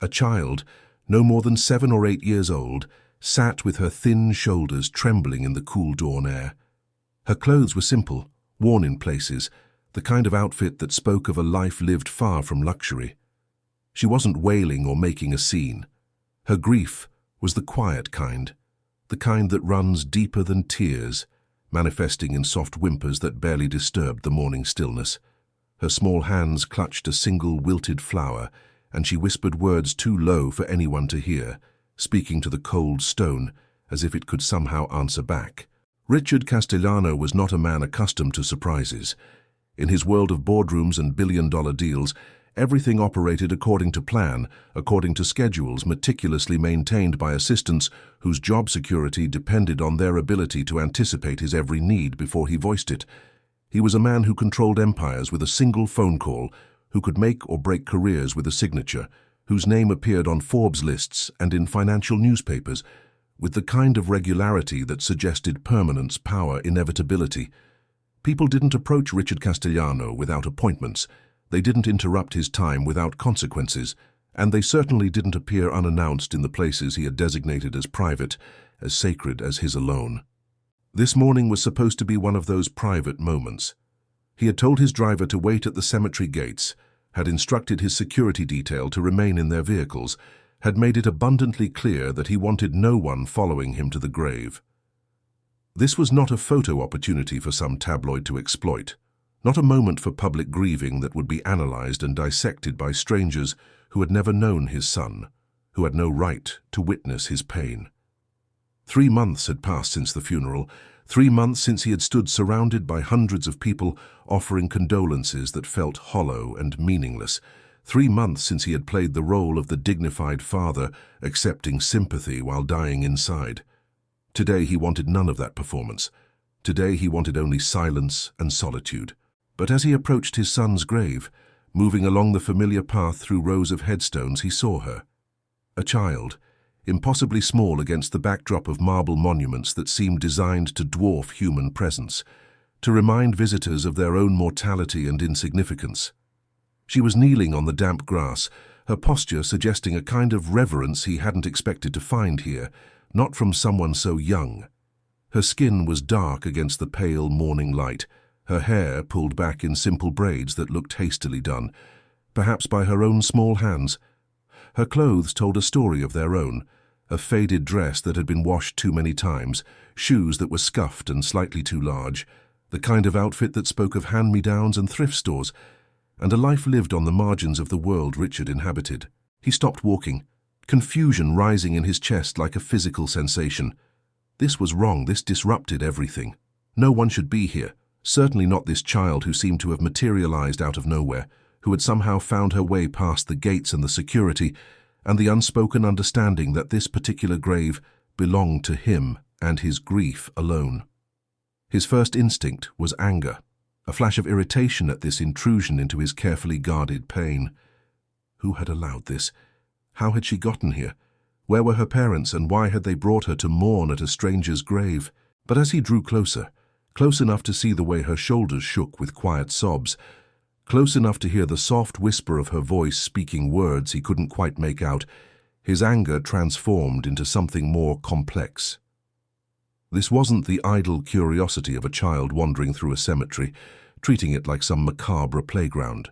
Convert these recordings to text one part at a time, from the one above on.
A child, no more than 7 or 8 years old, sat with her thin shoulders trembling in the cool dawn air. Her clothes were simple, worn in places, the kind of outfit that spoke of a life lived far from luxury. She wasn't wailing or making a scene. Her grief was the quiet kind, the kind that runs deeper than tears, manifesting in soft whimpers that barely disturbed the morning stillness. Her small hands clutched a single wilted flower, and she whispered words too low for anyone to hear, speaking to the cold stone as if it could somehow answer back. Richard Castellano was not a man accustomed to surprises. In his world of boardrooms and billion-dollar deals, everything operated according to plan, according to schedules meticulously maintained by assistants whose job security depended on their ability to anticipate his every need before he voiced it. He was a man who controlled empires with a single phone call, who could make or break careers with a signature, whose name appeared on Forbes lists and in financial newspapers, with the kind of regularity that suggested permanence, power, inevitability. People didn't approach Richard Castellano without appointments. They didn't interrupt his time without consequences, and they certainly didn't appear unannounced in the places he had designated as private, as sacred as his alone. This morning was supposed to be one of those private moments. He had told his driver to wait at the cemetery gates, had instructed his security detail to remain in their vehicles, had made it abundantly clear that he wanted no one following him to the grave. This was not a photo opportunity for some tabloid to exploit, not a moment for public grieving that would be analyzed and dissected by strangers who had never known his son, who had no right to witness his pain. 3 months had passed since the funeral, 3 months since he had stood surrounded by hundreds of people offering condolences that felt hollow and meaningless. 3 months since he had played the role of the dignified father, accepting sympathy while dying inside. Today he wanted none of that performance. Today he wanted only silence and solitude. But as he approached his son's grave, moving along the familiar path through rows of headstones, he saw her. A child, impossibly small against the backdrop of marble monuments that seemed designed to dwarf human presence, to remind visitors of their own mortality and insignificance. She was kneeling on the damp grass, her posture suggesting a kind of reverence he hadn't expected to find here, not from someone so young. Her skin was dark against the pale morning light, her hair pulled back in simple braids that looked hastily done, perhaps by her own small hands. Her clothes told a story of their own, a faded dress that had been washed too many times, shoes that were scuffed and slightly too large, the kind of outfit that spoke of hand-me-downs and thrift stores, and a life lived on the margins of the world Richard inhabited. He stopped walking, confusion rising in his chest like a physical sensation. This was wrong, this disrupted everything. No one should be here, certainly not this child who seemed to have materialized out of nowhere, who had somehow found her way past the gates and the security, and the unspoken understanding that this particular grave belonged to him and his grief alone. His first instinct was anger, a flash of irritation at this intrusion into his carefully guarded pain. Who had allowed this? How had she gotten here? Where were her parents, and why had they brought her to mourn at a stranger's grave? But as he drew closer, close enough to see the way her shoulders shook with quiet sobs, close enough to hear the soft whisper of her voice speaking words he couldn't quite make out, his anger transformed into something more complex. This wasn't the idle curiosity of a child wandering through a cemetery, treating it like some macabre playground.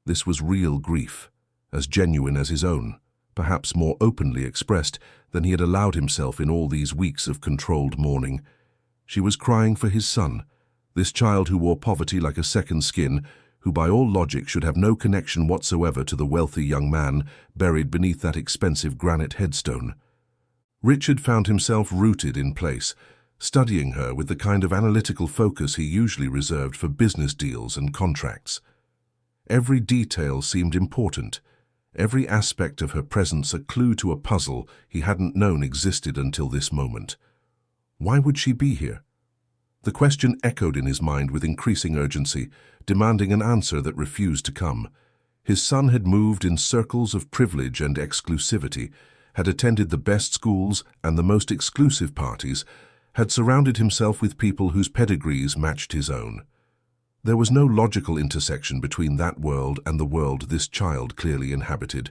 This was real grief, as genuine as his own, perhaps more openly expressed than he had allowed himself in all these weeks of controlled mourning. She was crying for his son, this child who wore poverty like a second skin, who by all logic should have no connection whatsoever to the wealthy young man buried beneath that expensive granite headstone. Richard found himself rooted in place, studying her with the kind of analytical focus he usually reserved for business deals and contracts. Every detail seemed important, every aspect of her presence a clue to a puzzle he hadn't known existed until this moment. Why would she be here? The question echoed in his mind with increasing urgency, demanding an answer that refused to come. His son had moved in circles of privilege and exclusivity, had attended the best schools and the most exclusive parties, had surrounded himself with people whose pedigrees matched his own. There was no logical intersection between that world and the world this child clearly inhabited.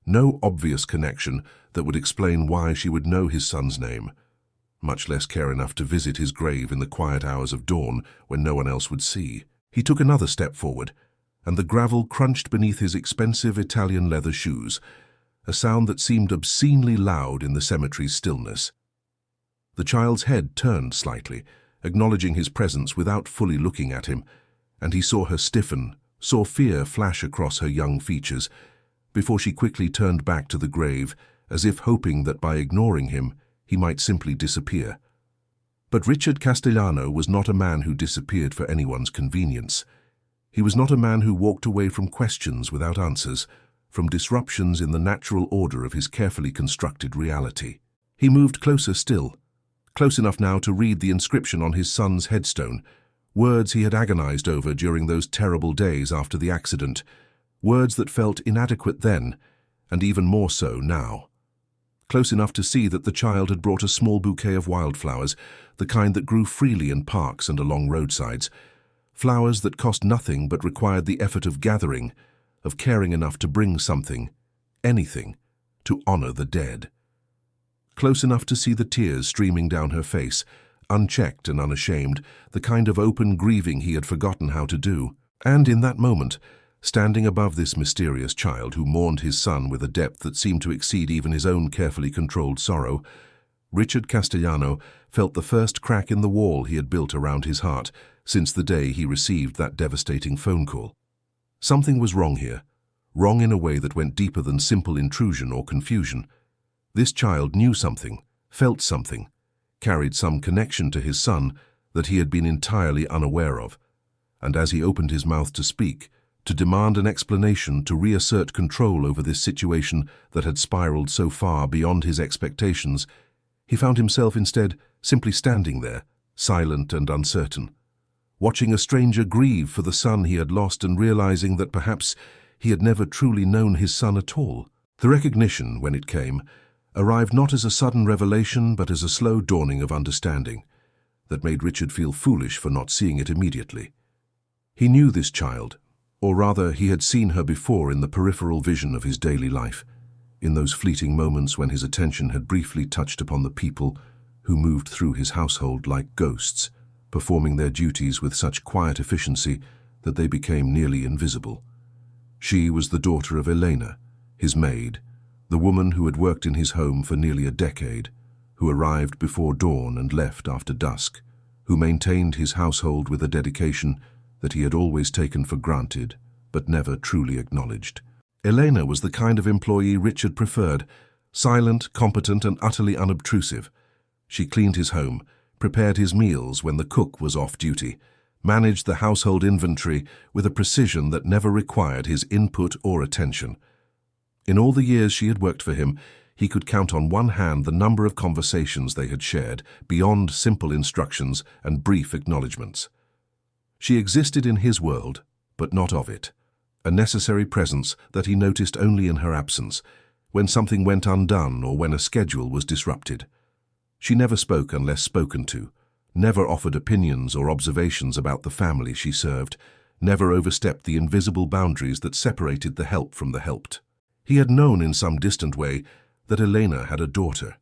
No obvious connection that would explain why she would know his son's name, much less care enough to visit his grave in the quiet hours of dawn when no one else would see. He took another step forward, and the gravel crunched beneath his expensive Italian leather shoes, a sound that seemed obscenely loud in the cemetery's stillness. The child's head turned slightly, acknowledging his presence without fully looking at him, and he saw her stiffen, saw fear flash across her young features, before she quickly turned back to the grave, as if hoping that by ignoring him, he might simply disappear. But Richard Castellano was not a man who disappeared for anyone's convenience. He was not a man who walked away from questions without answers, from disruptions in the natural order of his carefully constructed reality. He moved closer still, close enough now to read the inscription on his son's headstone, words he had agonized over during those terrible days after the accident, words that felt inadequate then, and even more so now. Close enough to see that the child had brought a small bouquet of wildflowers, the kind that grew freely in parks and along roadsides, flowers that cost nothing but required the effort of gathering, of caring enough to bring something, anything, to honor the dead. Close enough to see the tears streaming down her face, unchecked and unashamed, the kind of open grieving he had forgotten how to do. And in that moment, standing above this mysterious child who mourned his son with a depth that seemed to exceed even his own carefully controlled sorrow, Richard Castellano felt the first crack in the wall he had built around his heart since the day he received that devastating phone call. Something was wrong here, wrong in a way that went deeper than simple intrusion or confusion. This child knew something, felt something, carried some connection to his son that he had been entirely unaware of. And as he opened his mouth to speak, to demand an explanation, to reassert control over this situation that had spiraled so far beyond his expectations, he found himself instead simply standing there, silent and uncertain, watching a stranger grieve for the son he had lost and realizing that perhaps he had never truly known his son at all. The recognition, when it came, arrived not as a sudden revelation but as a slow dawning of understanding that made Richard feel foolish for not seeing it immediately. He knew this child, or rather he had seen her before in the peripheral vision of his daily life, in those fleeting moments when his attention had briefly touched upon the people who moved through his household like ghosts, performing their duties with such quiet efficiency that they became nearly invisible. She was the daughter of Elena, his maid, the woman who had worked in his home for nearly a decade, who arrived before dawn and left after dusk, who maintained his household with a dedication that he had always taken for granted but never truly acknowledged. Elena was the kind of employee Richard preferred, silent, competent, and utterly unobtrusive. She cleaned his home, prepared his meals when the cook was off duty, managed the household inventory with a precision that never required his input or attention. In all the years she had worked for him, he could count on one hand the number of conversations they had shared, beyond simple instructions and brief acknowledgements. She existed in his world, but not of it, a necessary presence that he noticed only in her absence, when something went undone or when a schedule was disrupted. She never spoke unless spoken to, never offered opinions or observations about the family she served, never overstepped the invisible boundaries that separated the help from the helped. He had known in some distant way that Elena had a daughter.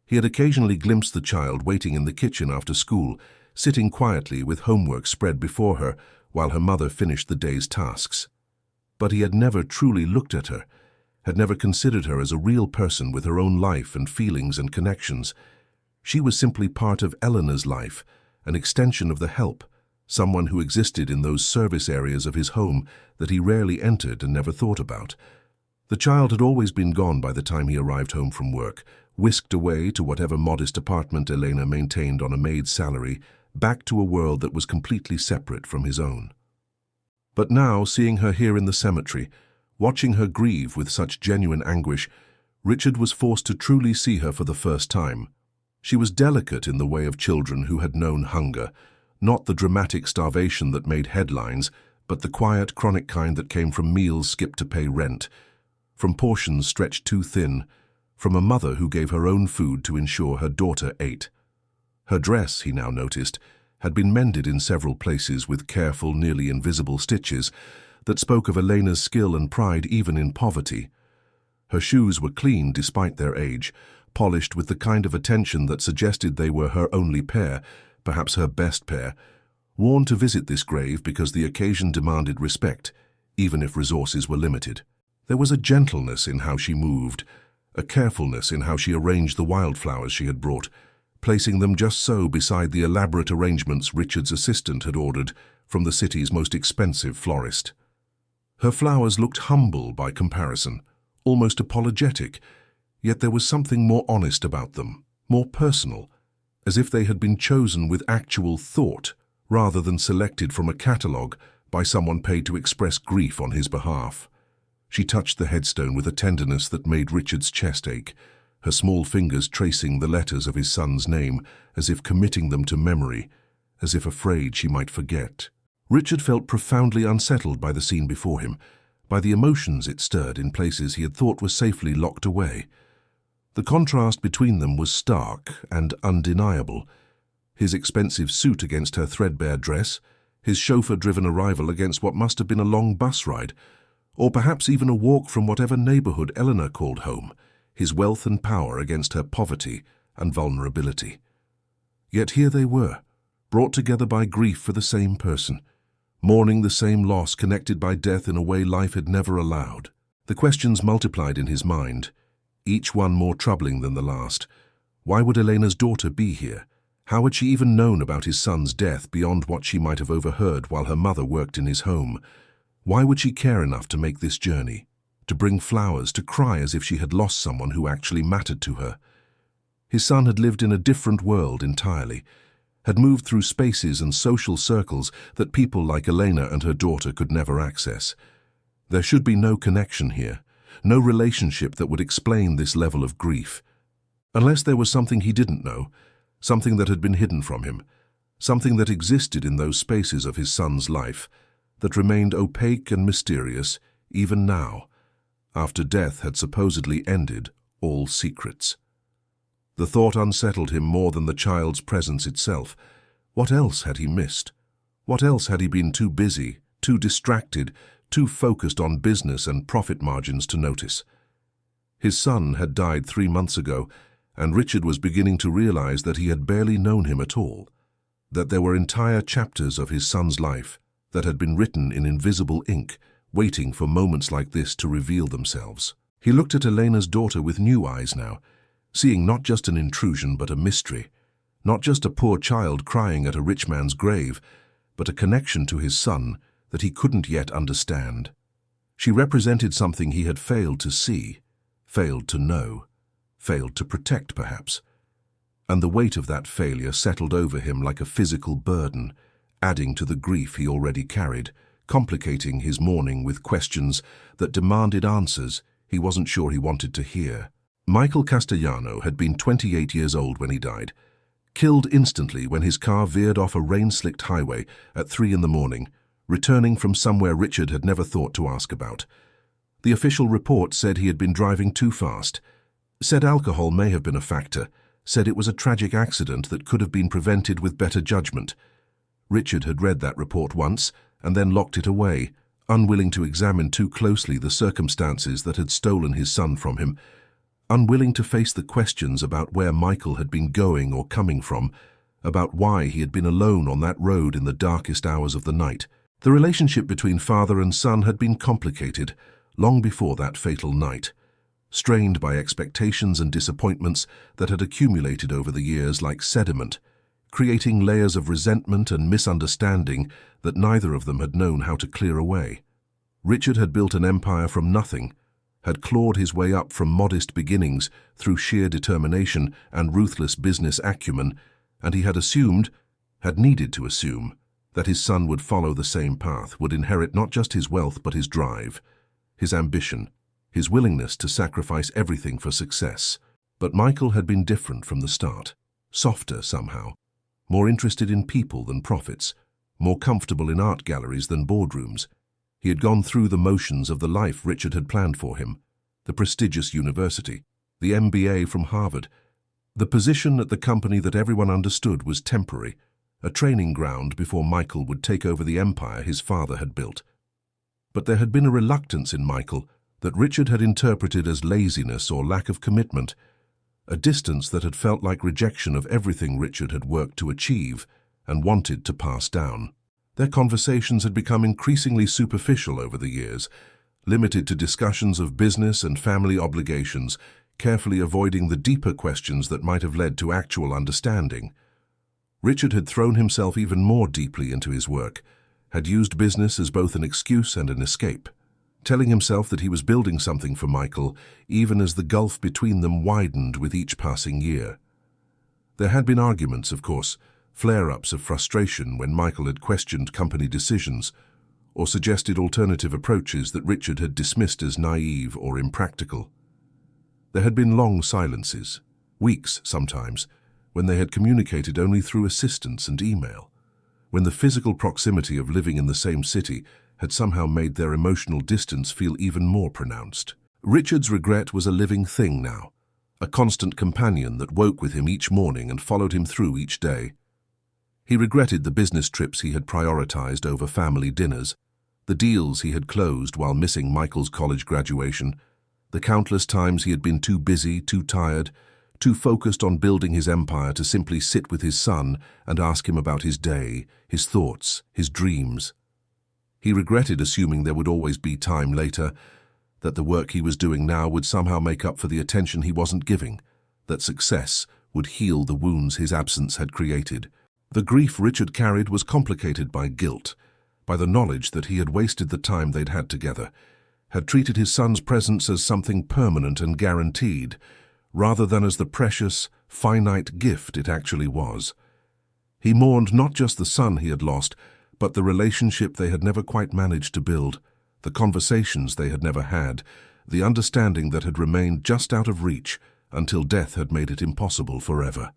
He had occasionally glimpsed the child waiting in the kitchen after school, sitting quietly with homework spread before her while her mother finished the day's tasks. But he had never truly looked at her, had never considered her as a real person with her own life and feelings and connections. She was simply part of Eleanor's life, an extension of the help, someone who existed in those service areas of his home that he rarely entered and never thought about. The child had always been gone by the time he arrived home from work, whisked away to whatever modest apartment Elena maintained on a maid's salary, back to a world that was completely separate from his own. But now, seeing her here in the cemetery, watching her grieve with such genuine anguish, Richard was forced to truly see her for the first time. She was delicate in the way of children who had known hunger, not the dramatic starvation that made headlines, but the quiet, chronic kind that came from meals skipped to pay rent, from portions stretched too thin, from a mother who gave her own food to ensure her daughter ate. Her dress, he now noticed, had been mended in several places with careful, nearly invisible stitches that spoke of Elena's skill and pride even in poverty. Her shoes were clean despite their age, polished with the kind of attention that suggested they were her only pair, perhaps her best pair, worn to visit this grave because the occasion demanded respect, even if resources were limited. There was a gentleness in how she moved, a carefulness in how she arranged the wildflowers she had brought, placing them just so beside the elaborate arrangements Richard's assistant had ordered from the city's most expensive florist. Her flowers looked humble by comparison, almost apologetic, yet there was something more honest about them, more personal, as if they had been chosen with actual thought rather than selected from a catalogue by someone paid to express grief on his behalf. She touched the headstone with a tenderness that made Richard's chest ache, her small fingers tracing the letters of his son's name as if committing them to memory, as if afraid she might forget. Richard felt profoundly unsettled by the scene before him, by the emotions it stirred in places he had thought were safely locked away. The contrast between them was stark and undeniable. His expensive suit against her threadbare dress, his chauffeur-driven arrival against what must have been a long bus ride, or perhaps even a walk from whatever neighborhood Eleanor called home, his wealth and power against her poverty and vulnerability. Yet here they were, brought together by grief for the same person, mourning the same loss connected by death in a way life had never allowed. The questions multiplied in his mind, each one more troubling than the last. Why would Elena's daughter be here? How had she even known about his son's death beyond what she might have overheard while her mother worked in his home? Why would she care enough to make this journey, to bring flowers, to cry as if she had lost someone who actually mattered to her? His son had lived in a different world entirely, had moved through spaces and social circles that people like Elena and her daughter could never access. There should be no connection here, no relationship that would explain this level of grief. Unless there was something he didn't know, something that had been hidden from him, something that existed in those spaces of his son's life, that remained opaque and mysterious even now, after death had supposedly ended all secrets. The thought unsettled him more than the child's presence itself. What else had he missed? What else had he been too busy, too distracted, too focused on business and profit margins to notice? His son had died 3 months ago, and Richard was beginning to realize that he had barely known him at all, that there were entire chapters of his son's life that had been written in invisible ink, waiting for moments like this to reveal themselves. He looked at Elena's daughter with new eyes now, seeing not just an intrusion but a mystery, not just a poor child crying at a rich man's grave, but a connection to his son that he couldn't yet understand. She represented something he had failed to see, failed to know, failed to protect perhaps. And the weight of that failure settled over him like a physical burden, adding to the grief he already carried, complicating his mourning with questions that demanded answers he wasn't sure he wanted to hear. Michael Castellano had been 28 years old when he died, killed instantly when his car veered off a rain-slicked highway at 3 a.m, returning from somewhere Richard had never thought to ask about. The official report said he had been driving too fast, said alcohol may have been a factor, said it was a tragic accident that could have been prevented with better judgment. Richard had read that report once and then locked it away, unwilling to examine too closely the circumstances that had stolen his son from him, unwilling to face the questions about where Michael had been going or coming from, about why he had been alone on that road in the darkest hours of the night. The relationship between father and son had been complicated long before that fatal night, strained by expectations and disappointments that had accumulated over the years like sediment, creating layers of resentment and misunderstanding that neither of them had known how to clear away. Richard had built an empire from nothing, had clawed his way up from modest beginnings through sheer determination and ruthless business acumen, and he had assumed, had needed to assume, that his son would follow the same path, would inherit not just his wealth but his drive, his ambition, his willingness to sacrifice everything for success. But Michael had been different from the start, softer somehow, more interested in people than profits, more comfortable in art galleries than boardrooms. He had gone through the motions of the life Richard had planned for him, the prestigious university, the MBA from Harvard, the position at the company that everyone understood was temporary, a training ground before Michael would take over the empire his father had built. But there had been a reluctance in Michael that Richard had interpreted as laziness or lack of commitment, a distance that had felt like rejection of everything Richard had worked to achieve and wanted to pass down. Their conversations had become increasingly superficial over the years, limited to discussions of business and family obligations, carefully avoiding the deeper questions that might have led to actual understanding. Richard had thrown himself even more deeply into his work, had used business as both an excuse and an escape, telling himself that he was building something for Michael, even as the gulf between them widened with each passing year. There had been arguments, of course, flare-ups of frustration when Michael had questioned company decisions or suggested alternative approaches that Richard had dismissed as naive or impractical. There had been long silences, weeks sometimes, when they had communicated only through assistance and email, when the physical proximity of living in the same city had somehow made their emotional distance feel even more pronounced. Richard's regret was a living thing now, a constant companion that woke with him each morning and followed him through each day. He regretted the business trips he had prioritized over family dinners, the deals he had closed while missing Michael's college graduation, the countless times he had been too busy, too tired, too focused on building his empire to simply sit with his son and ask him about his day, his thoughts, his dreams. He regretted assuming there would always be time later, that the work he was doing now would somehow make up for the attention he wasn't giving, that success would heal the wounds his absence had created. The grief Richard carried was complicated by guilt, by the knowledge that he had wasted the time they'd had together, had treated his son's presence as something permanent and guaranteed, rather than as the precious, finite gift it actually was. He mourned not just the son he had lost, but the relationship they had never quite managed to build, the conversations they had never had, the understanding that had remained just out of reach until death had made it impossible forever.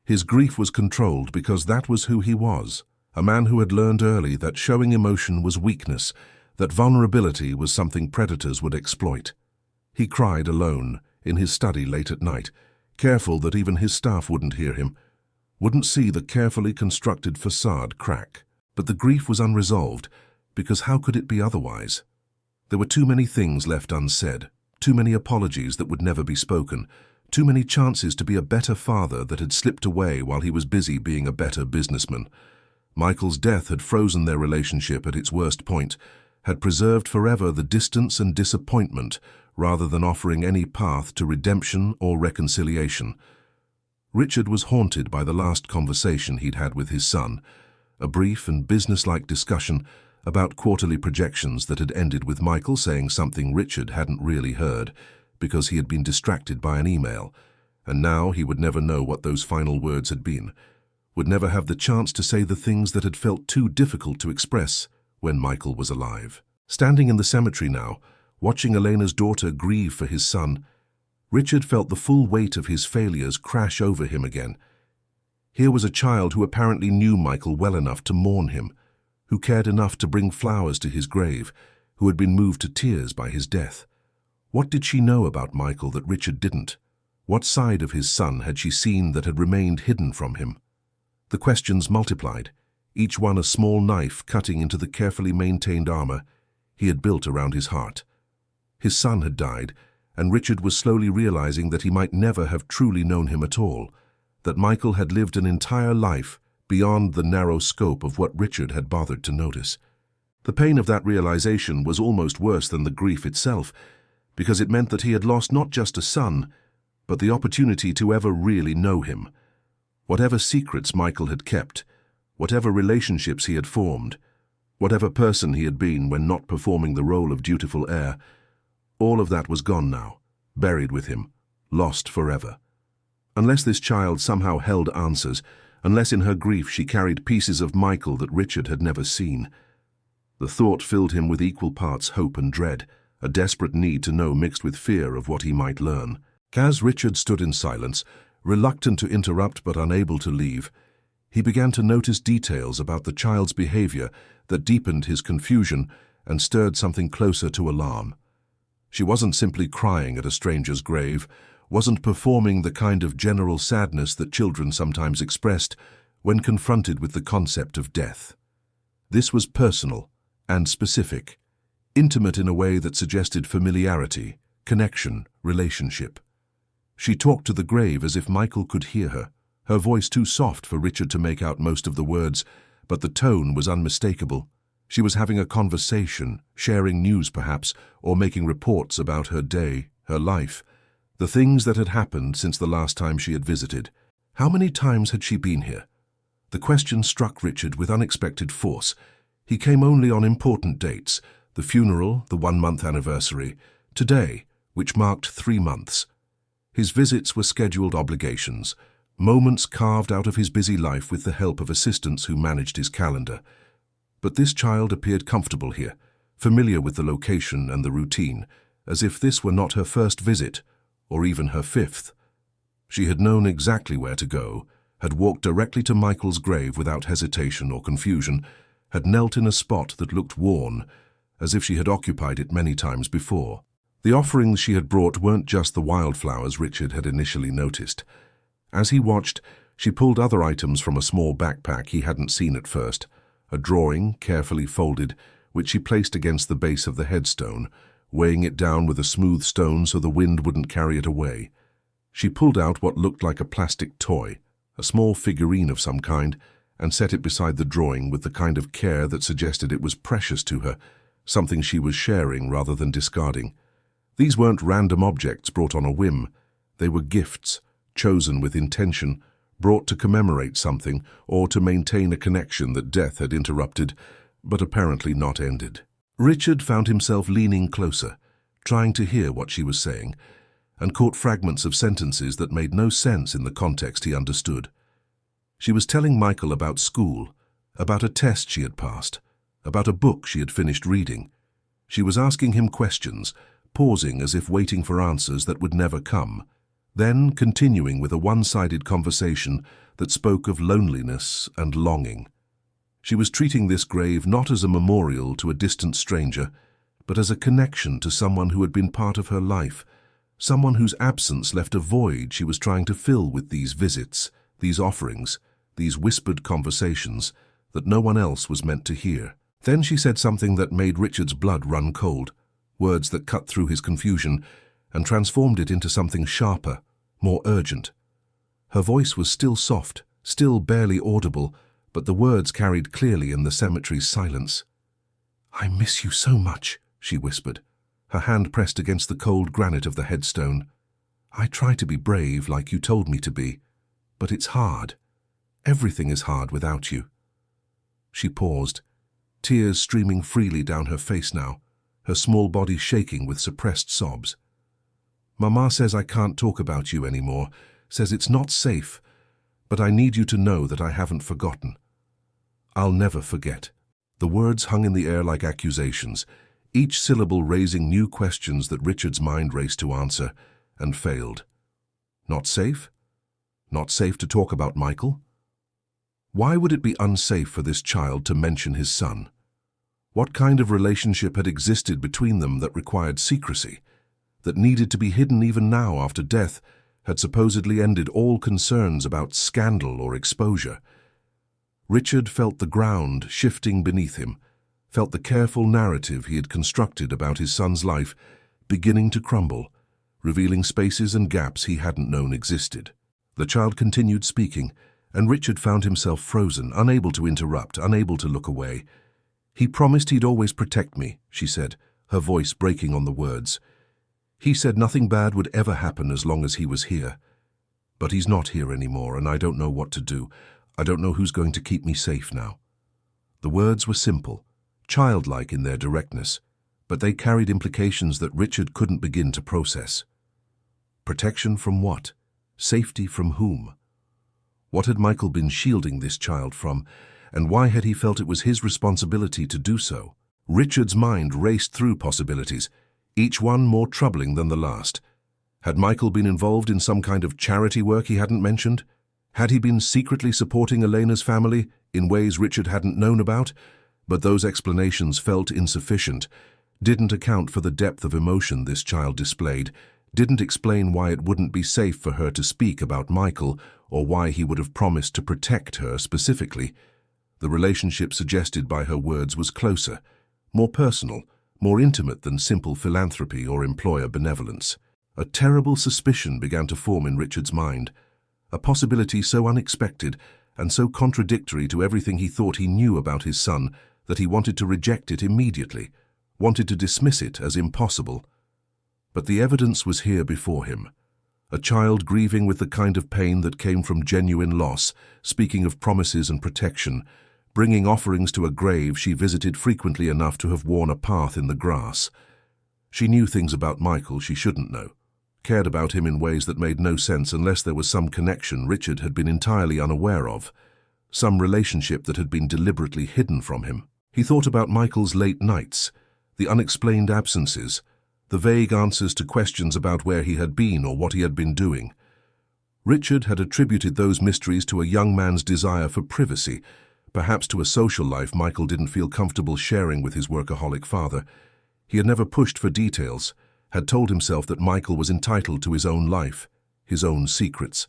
His grief was controlled because that was who he was, a man who had learned early that showing emotion was weakness, that vulnerability was something predators would exploit. He cried alone, in his study late at night, careful that even his staff wouldn't hear him, wouldn't see the carefully constructed facade crack. But the grief was unresolved, because how could it be otherwise? There were too many things left unsaid, too many apologies that would never be spoken, too many chances to be a better father that had slipped away while he was busy being a better businessman. Michael's death had frozen their relationship at its worst point, had preserved forever the distance and disappointment rather than offering any path to redemption or reconciliation. Richard was haunted by the last conversation he'd had with his son, a brief and businesslike discussion about quarterly projections that had ended with Michael saying something Richard hadn't really heard because he had been distracted by an email, and now he would never know what those final words had been, would never have the chance to say the things that had felt too difficult to express when Michael was alive. Standing in the cemetery now, watching Elena's daughter grieve for his son, Richard felt the full weight of his failures crash over him again. Here was a child who apparently knew Michael well enough to mourn him, who cared enough to bring flowers to his grave, who had been moved to tears by his death. What did she know about Michael that Richard didn't? What side of his son had she seen that had remained hidden from him? The questions multiplied, each one a small knife cutting into the carefully maintained armor he had built around his heart. His son had died, and Richard was slowly realizing that he might never have truly known him at all, that Michael had lived an entire life beyond the narrow scope of what Richard had bothered to notice. The pain of that realization was almost worse than the grief itself, because it meant that he had lost not just a son, but the opportunity to ever really know him. Whatever secrets Michael had kept, whatever relationships he had formed, whatever person he had been when not performing the role of dutiful heir, all of that was gone now, buried with him, lost forever. Unless this child somehow held answers, unless in her grief she carried pieces of Michael that Richard had never seen. The thought filled him with equal parts hope and dread, a desperate need to know mixed with fear of what he might learn. As Richard stood in silence, reluctant to interrupt but unable to leave, he began to notice details about the child's behavior that deepened his confusion and stirred something closer to alarm. She wasn't simply crying at a stranger's grave, wasn't performing the kind of general sadness that children sometimes expressed when confronted with the concept of death. This was personal and specific. intimate in a way that suggested familiarity, connection, relationship. She talked to the grave as if Michael could hear her voice too soft for Richard to make out most of the words, but the tone was unmistakable. She was having a conversation, sharing news perhaps, or making reports about her day, her life, the things that had happened since the last time she had visited. How many times had she been here? The question struck Richard with unexpected force. He came only on important dates, the funeral, the 1-month anniversary, today, which marked 3 months. His visits were scheduled obligations, moments carved out of his busy life with the help of assistants who managed his calendar. But this child appeared comfortable here, familiar with the location and the routine, as if this were not her first visit, or even her 5th. She had known exactly where to go, had walked directly to Michael's grave without hesitation or confusion, had knelt in a spot that looked worn, as if she had occupied it many times before. The offerings she had brought weren't just the wildflowers Richard had initially noticed. As he watched, she pulled other items from a small backpack he hadn't seen at first, a drawing, carefully folded, which she placed against the base of the headstone, weighing it down with a smooth stone so the wind wouldn't carry it away. She pulled out what looked like a plastic toy, a small figurine of some kind, and set it beside the drawing with the kind of care that suggested it was precious to her, something she was sharing rather than discarding. These weren't random objects brought on a whim. They were gifts, chosen with intention, brought to commemorate something or to maintain a connection that death had interrupted, but apparently not ended. Richard found himself leaning closer, trying to hear what she was saying, and caught fragments of sentences that made no sense in the context he understood. She was telling Michael about school, about a test she had passed, about a book she had finished reading. She was asking him questions, pausing as if waiting for answers that would never come, then continuing with a one-sided conversation that spoke of loneliness and longing. She was treating this grave not as a memorial to a distant stranger, but as a connection to someone who had been part of her life, someone whose absence left a void she was trying to fill with these visits, these offerings, these whispered conversations that no one else was meant to hear. Then she said something that made Richard's blood run cold, words that cut through his confusion and transformed it into something sharper, more urgent. Her voice was still soft, still barely audible, but the words carried clearly in the cemetery's silence. "I miss you so much," she whispered, her hand pressed against the cold granite of the headstone. "I try to be brave like you told me to be, but it's hard. Everything is hard without you." She paused, tears streaming freely down her face now, her small body shaking with suppressed sobs. "Mama says I can't talk about you anymore, says it's not safe, but I need you to know that I haven't forgotten. I'll never forget." The words hung in the air like accusations, each syllable raising new questions that Richard's mind raced to answer, and failed. Not safe? Not safe to talk about Michael? Why would it be unsafe for this child to mention his son? What kind of relationship had existed between them that required secrecy, that needed to be hidden even now after death had supposedly ended all concerns about scandal or exposure? Richard felt the ground shifting beneath him, felt the careful narrative he had constructed about his son's life beginning to crumble, revealing spaces and gaps he hadn't known existed. The child continued speaking, and Richard found himself frozen, unable to interrupt, unable to look away. "He promised he'd always protect me," she said, her voice breaking on the words. "He said nothing bad would ever happen as long as he was here. But he's not here anymore, and I don't know what to do. I don't know who's going to keep me safe now." The words were simple, childlike in their directness, but they carried implications that Richard couldn't begin to process. Protection from what? Safety from whom? What had Michael been shielding this child from, and why had he felt it was his responsibility to do so? Richard's mind raced through possibilities, each one more troubling than the last. Had Michael been involved in some kind of charity work he hadn't mentioned? Had he been secretly supporting Elena's family in ways Richard hadn't known about? But those explanations felt insufficient, didn't account for the depth of emotion this child displayed, didn't explain why it wouldn't be safe for her to speak about Michael or why he would have promised to protect her specifically. The relationship suggested by her words was closer, more personal, more intimate than simple philanthropy or employer benevolence. A terrible suspicion began to form in Richard's mind, a possibility so unexpected and so contradictory to everything he thought he knew about his son that he wanted to reject it immediately, wanted to dismiss it as impossible. But the evidence was here before him. A child grieving with the kind of pain that came from genuine loss, speaking of promises and protection, bringing offerings to a grave she visited frequently enough to have worn a path in the grass. She knew things about Michael she shouldn't know, cared about him in ways that made no sense unless there was some connection Richard had been entirely unaware of, some relationship that had been deliberately hidden from him. He thought about Michael's late nights, the unexplained absences, the vague answers to questions about where he had been or what he had been doing. Richard had attributed those mysteries to a young man's desire for privacy, perhaps to a social life Michael didn't feel comfortable sharing with his workaholic father. He had never pushed for details, had told himself that Michael was entitled to his own life, his own secrets.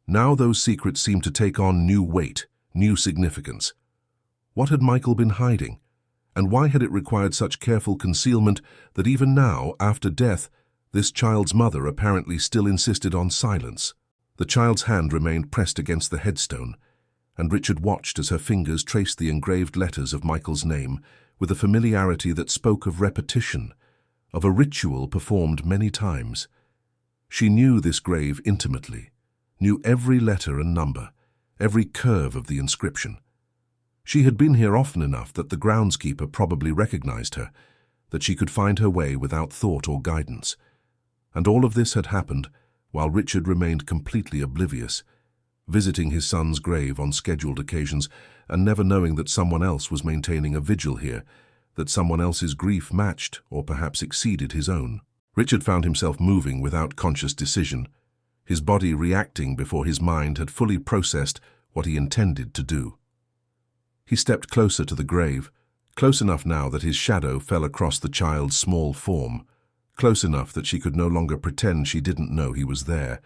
Now those secrets seemed to take on new weight, new significance. What had Michael been hiding? And why had it required such careful concealment that even now, after death, this child's mother apparently still insisted on silence? The child's hand remained pressed against the headstone, and Richard watched as her fingers traced the engraved letters of Michael's name with a familiarity that spoke of repetition, of a ritual performed many times. She knew this grave intimately, knew every letter and number, every curve of the inscription. She had been here often enough that the groundskeeper probably recognized her, that she could find her way without thought or guidance. And all of this had happened while Richard remained completely oblivious, visiting his son's grave on scheduled occasions and never knowing that someone else was maintaining a vigil here, that someone else's grief matched or perhaps exceeded his own. Richard found himself moving without conscious decision, his body reacting before his mind had fully processed what he intended to do. He stepped closer to the grave, close enough now that his shadow fell across the child's small form, close enough that she could no longer pretend she didn't know he was there.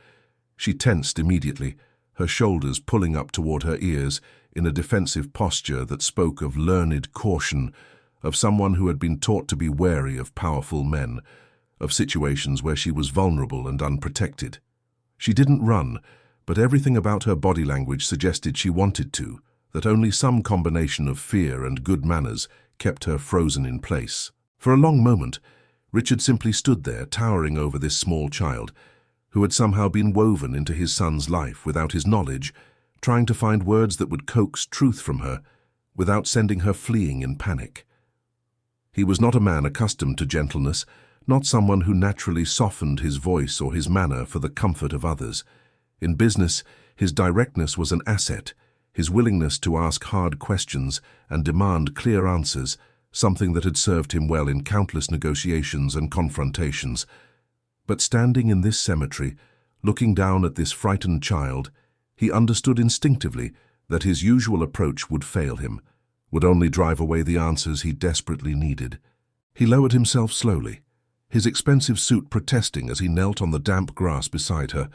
She tensed immediately, her shoulders pulling up toward her ears in a defensive posture that spoke of learned caution, of someone who had been taught to be wary of powerful men, of situations where she was vulnerable and unprotected. She didn't run, but everything about her body language suggested she wanted to, that only some combination of fear and good manners kept her frozen in place. For a long moment, Richard simply stood there, towering over this small child, who had somehow been woven into his son's life without his knowledge, trying to find words that would coax truth from her, without sending her fleeing in panic. He was not a man accustomed to gentleness, not someone who naturally softened his voice or his manner for the comfort of others. In business, his directness was an asset, his willingness to ask hard questions and demand clear answers, something that had served him well in countless negotiations and confrontations. But standing in this cemetery, looking down at this frightened child, he understood instinctively that his usual approach would fail him, would only drive away the answers he desperately needed. He lowered himself slowly, his expensive suit protesting as he knelt on the damp grass beside her,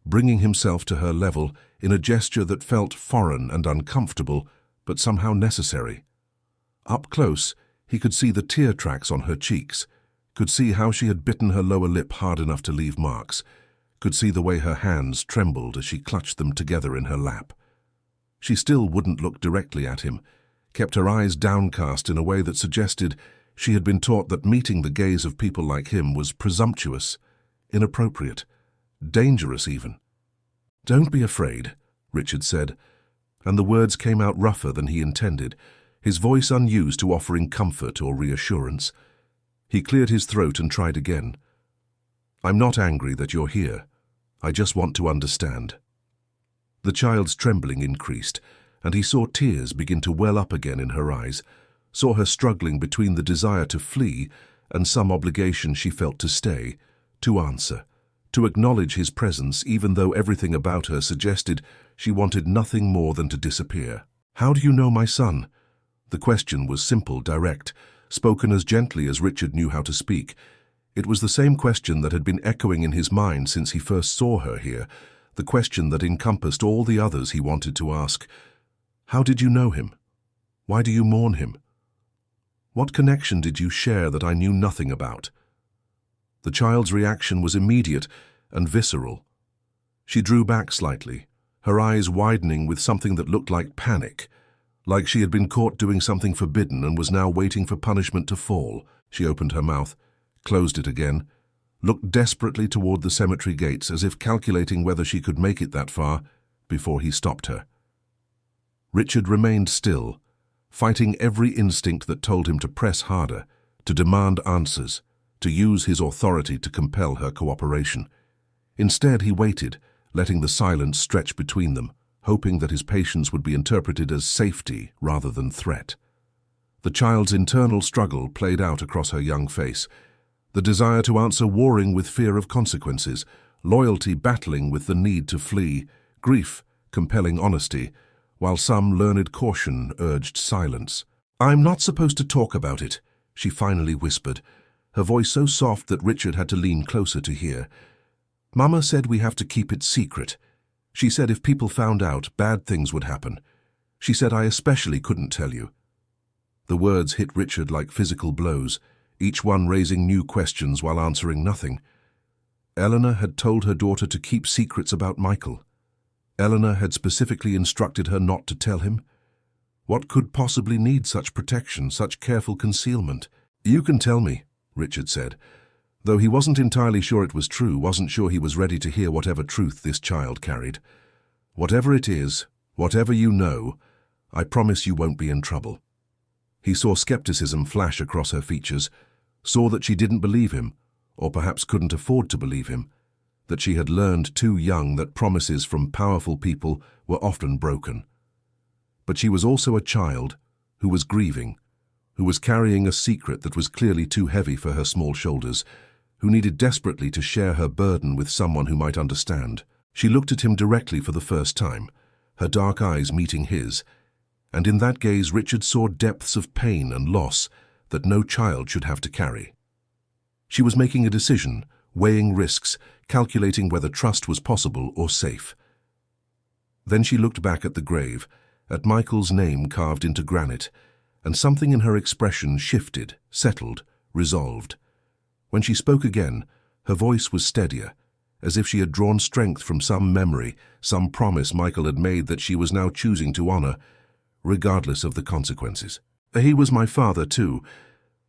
bringing himself to her level in a gesture that felt foreign and uncomfortable, but somehow necessary. Up close, he could see the tear tracks on her cheeks, could see how she had bitten her lower lip hard enough to leave marks, could see the way her hands trembled as she clutched them together in her lap. She still wouldn't look directly at him, kept her eyes downcast in a way that suggested she had been taught that meeting the gaze of people like him was presumptuous, inappropriate, dangerous even. "Don't be afraid," Richard said, and the words came out rougher than he intended, his voice unused to offering comfort or reassurance. He cleared his throat and tried again. "I'm not angry that you're here. I just want to understand." The child's trembling increased, and he saw tears begin to well up again in her eyes, saw her struggling between the desire to flee and some obligation she felt to stay, to answer, to acknowledge his presence even though everything about her suggested she wanted nothing more than to disappear. "How do you know my son?" The question was simple, direct, spoken as gently as Richard knew how to speak. It was the same question that had been echoing in his mind since he first saw her here, the question that encompassed all the others he wanted to ask. "How did you know him? Why do you mourn him?" What connection did you share that I knew nothing about?" The child's reaction was immediate and visceral. She drew back slightly, her eyes widening with something that looked like panic, like she had been caught doing something forbidden and was now waiting for punishment to fall. She opened her mouth, closed it again, looked desperately toward the cemetery gates as if calculating whether she could make it that far before he stopped her. Richard remained still, fighting every instinct that told him to press harder, to demand answers, to use his authority to compel her cooperation. Instead, he waited, letting the silence stretch between them, hoping that his patience would be interpreted as safety rather than threat. The child's internal struggle played out across her young face, the desire to answer warring with fear of consequences, loyalty battling with the need to flee, grief compelling honesty, while some learned caution urged silence. "I'm not supposed to talk about it," she finally whispered, her voice so soft that Richard had to lean closer to hear. "Mama said we have to keep it secret. She said if people found out, bad things would happen. She said I especially couldn't tell you." The words hit Richard like physical blows, each one raising new questions while answering nothing. Eleanor had told her daughter to keep secrets about Michael. Eleanor had specifically instructed her not to tell him. What could possibly need such protection, such careful concealment? "You can tell me," Richard said, though he wasn't entirely sure it was true, wasn't sure he was ready to hear whatever truth this child carried. "Whatever it is, whatever you know, I promise you won't be in trouble." He saw skepticism flash across her features, saw that she didn't believe him, or perhaps couldn't afford to believe him, that she had learned too young that promises from powerful people were often broken. But she was also a child who was grieving, who was carrying a secret that was clearly too heavy for her small shoulders, who needed desperately to share her burden with someone who might understand. She looked at him directly for the first time, her dark eyes meeting his, and in that gaze Richard saw depths of pain and loss that no child should have to carry. She was making a decision, weighing risks, calculating whether trust was possible or safe. Then she looked back at the grave, at Michael's name carved into granite, and something in her expression shifted, settled, resolved. When she spoke again, her voice was steadier, as if she had drawn strength from some memory, some promise Michael had made that she was now choosing to honor, regardless of the consequences. "He was my father, too."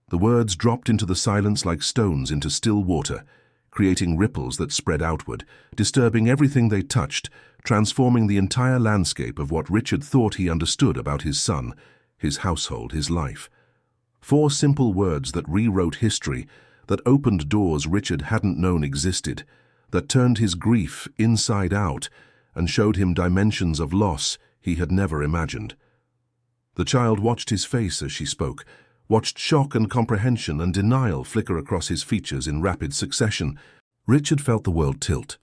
The words dropped into the silence like stones into still water, creating ripples that spread outward, disturbing everything they touched, transforming the entire landscape of what Richard thought he understood about his son, his household, his life. 4 simple words that rewrote history, that opened doors Richard hadn't known existed, that turned his grief inside out and showed him dimensions of loss he had never imagined. The child watched his face as she spoke, watched shock and comprehension and denial flicker across his features in rapid succession. Richard felt the world tilt,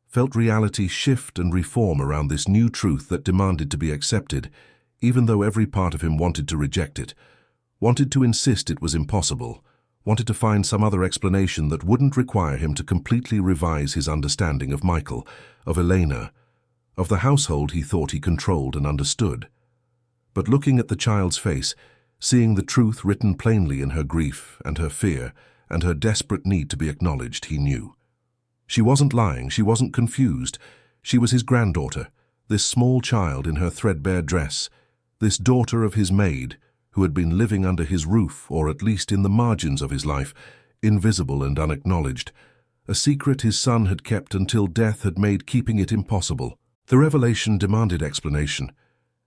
felt reality shift and reform around this new truth that demanded to be accepted, even though every part of him wanted to reject it, wanted to insist it was impossible, wanted to find some other explanation that wouldn't require him to completely revise his understanding of Michael, of Elena, of the household he thought he controlled and understood. But looking at the child's face, seeing the truth written plainly in her grief and her fear and her desperate need to be acknowledged, he knew. She wasn't lying, she wasn't confused. She was his granddaughter, this small child in her threadbare dress, this daughter of his maid, who had been living under his roof, or at least in the margins of his life, invisible and unacknowledged, a secret his son had kept until death had made keeping it impossible. The revelation demanded explanation,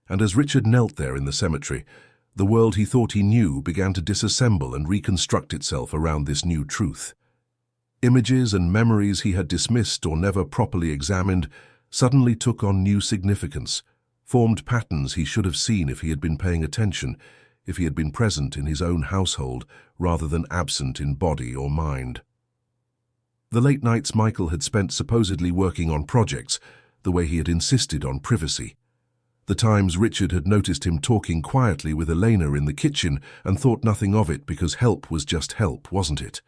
and as Richard knelt there in the cemetery, the world he thought he knew began to disassemble and reconstruct itself around this new truth. Images and memories he had dismissed or never properly examined suddenly took on new significance, formed patterns he should have seen if he had been paying attention, if he had been present in his own household rather than absent in body or mind. The late nights Michael had spent supposedly working on projects, the way he had insisted on privacy. The times Richard had noticed him talking quietly with Elena in the kitchen and thought nothing of it because help was just help, wasn't it?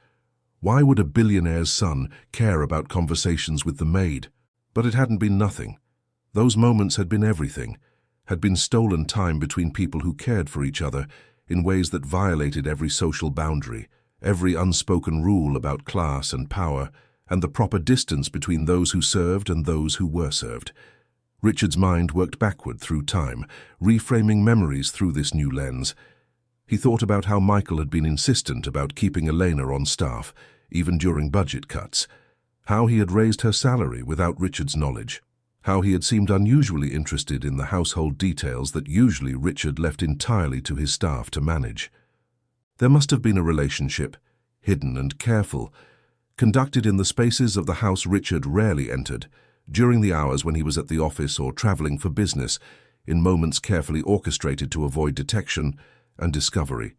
Why would a billionaire's son care about conversations with the maid? But it hadn't been nothing. Those moments had been everything, had been stolen time between people who cared for each other, in ways that violated every social boundary, every unspoken rule about class and power, and the proper distance between those who served and those who were served. Richard's mind worked backward through time, reframing memories through this new lens. He thought about how Michael had been insistent about keeping Elena on staff, even during budget cuts, how he had raised her salary without Richard's knowledge, how he had seemed unusually interested in the household details that usually Richard left entirely to his staff to manage. There must have been a relationship, hidden and careful, conducted in the spaces of the house Richard rarely entered, during the hours when he was at the office or traveling for business, in moments carefully orchestrated to avoid detection and discovery.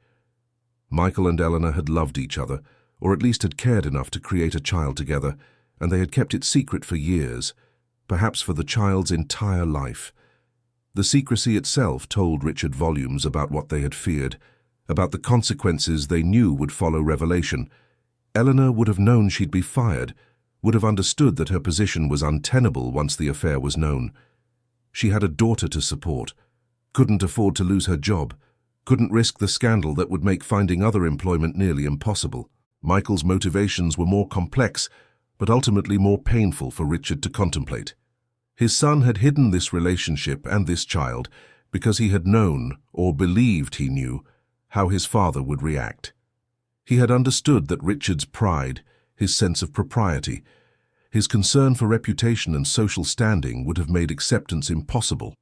Michael and Eleanor had loved each other, or at least had cared enough to create a child together, and they had kept it secret for years, perhaps for the child's entire life. The secrecy itself told Richard volumes about what they had feared, about the consequences they knew would follow revelation. Eleanor would have known she'd be fired, would have understood that her position was untenable once the affair was known. She had a daughter to support, couldn't afford to lose her job, couldn't risk the scandal that would make finding other employment nearly impossible. Michael's motivations were more complex, but ultimately more painful for Richard to contemplate. His son had hidden this relationship and this child because he had known, or believed he knew, how his father would react. He had understood that Richard's pride, his sense of propriety, his concern for reputation and social standing would have made acceptance impossible.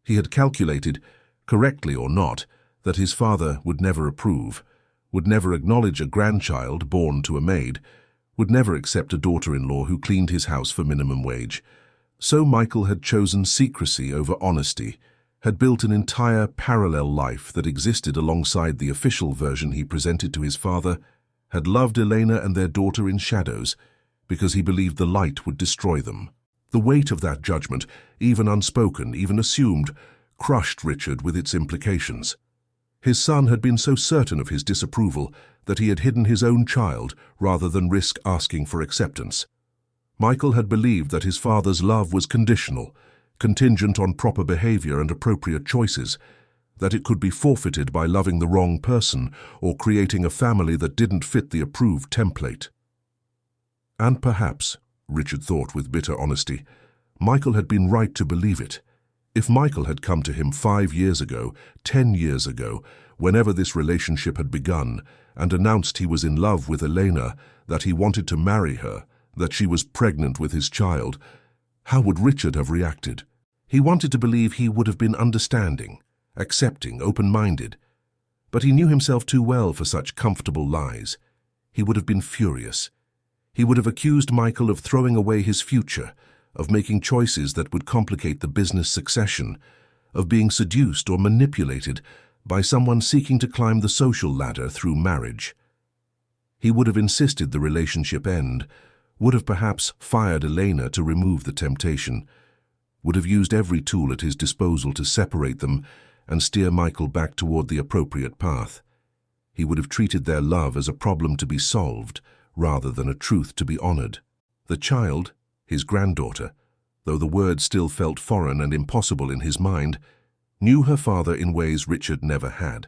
He had calculated, correctly or not, that his father would never approve, would never acknowledge a grandchild born to a maid, would never accept a daughter-in-law who cleaned his house for minimum wage. So Michael had chosen secrecy over honesty, had built an entire parallel life that existed alongside the official version he presented to his father, had loved Elena and their daughter in shadows, because he believed the light would destroy them. The weight of that judgment, even unspoken, even assumed, crushed Richard with its implications. His son had been so certain of his disapproval that he had hidden his own child rather than risk asking for acceptance. Michael had believed that his father's love was conditional, contingent on proper behavior and appropriate choices, that it could be forfeited by loving the wrong person or creating a family that didn't fit the approved template. And perhaps, Richard thought with bitter honesty, Michael had been right to believe it. If Michael had come to him 5 years ago, 10 years ago, whenever this relationship had begun, and announced he was in love with Elena, that he wanted to marry her, that she was pregnant with his child, how would Richard have reacted? He wanted to believe he would have been understanding, accepting, open-minded. But he knew himself too well for such comfortable lies. He would have been furious. He would have accused Michael of throwing away his future, of making choices that would complicate the business succession, of being seduced or manipulated by someone seeking to climb the social ladder through marriage. He would have insisted the relationship end, would have perhaps fired Elena to remove the temptation, would have used every tool at his disposal to separate them and steer Michael back toward the appropriate path. He would have treated their love as a problem to be solved rather than a truth to be honored. The child, his granddaughter, though the word still felt foreign and impossible in his mind, knew her father in ways Richard never had.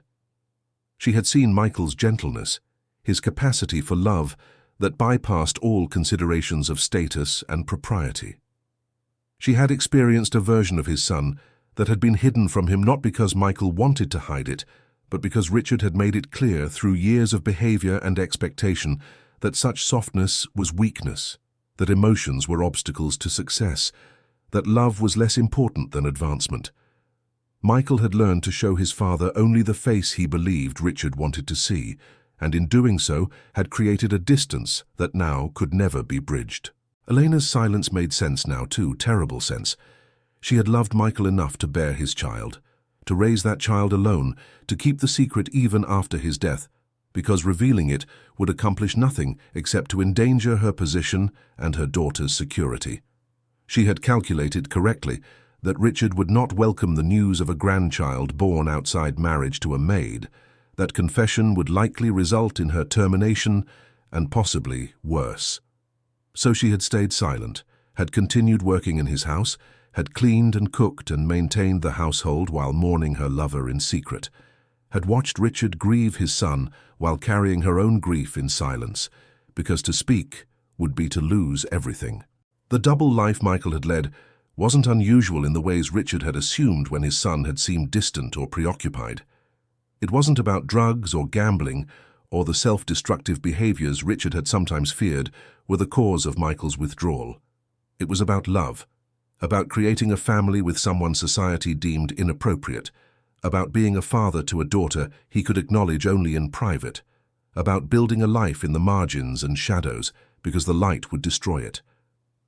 She had seen Michael's gentleness, his capacity for love that bypassed all considerations of status and propriety. She had experienced a version of his son that had been hidden from him not because Michael wanted to hide it, but because Richard had made it clear through years of behavior and expectation that such softness was weakness, that emotions were obstacles to success, that love was less important than advancement. Michael had learned to show his father only the face he believed Richard wanted to see, and in doing so had created a distance that now could never be bridged. Elena's silence made sense now too, terrible sense. She had loved Michael enough to bear his child, to raise that child alone, to keep the secret even after his death, because revealing it would accomplish nothing except to endanger her position and her daughter's security. She had calculated correctly that Richard would not welcome the news of a grandchild born outside marriage to a maid, that confession would likely result in her termination and possibly worse. So she had stayed silent, had continued working in his house, had cleaned and cooked and maintained the household while mourning her lover in secret. had watched Richard grieve his son while carrying her own grief in silence, because to speak would be to lose everything. The double life Michael had led wasn't unusual in the ways Richard had assumed when his son had seemed distant or preoccupied. It wasn't about drugs or gambling or the self-destructive behaviors Richard had sometimes feared were the cause of Michael's withdrawal. It was about love, about creating a family with someone society deemed inappropriate, about being a father to a daughter he could acknowledge only in private, about building a life in the margins and shadows because the light would destroy it.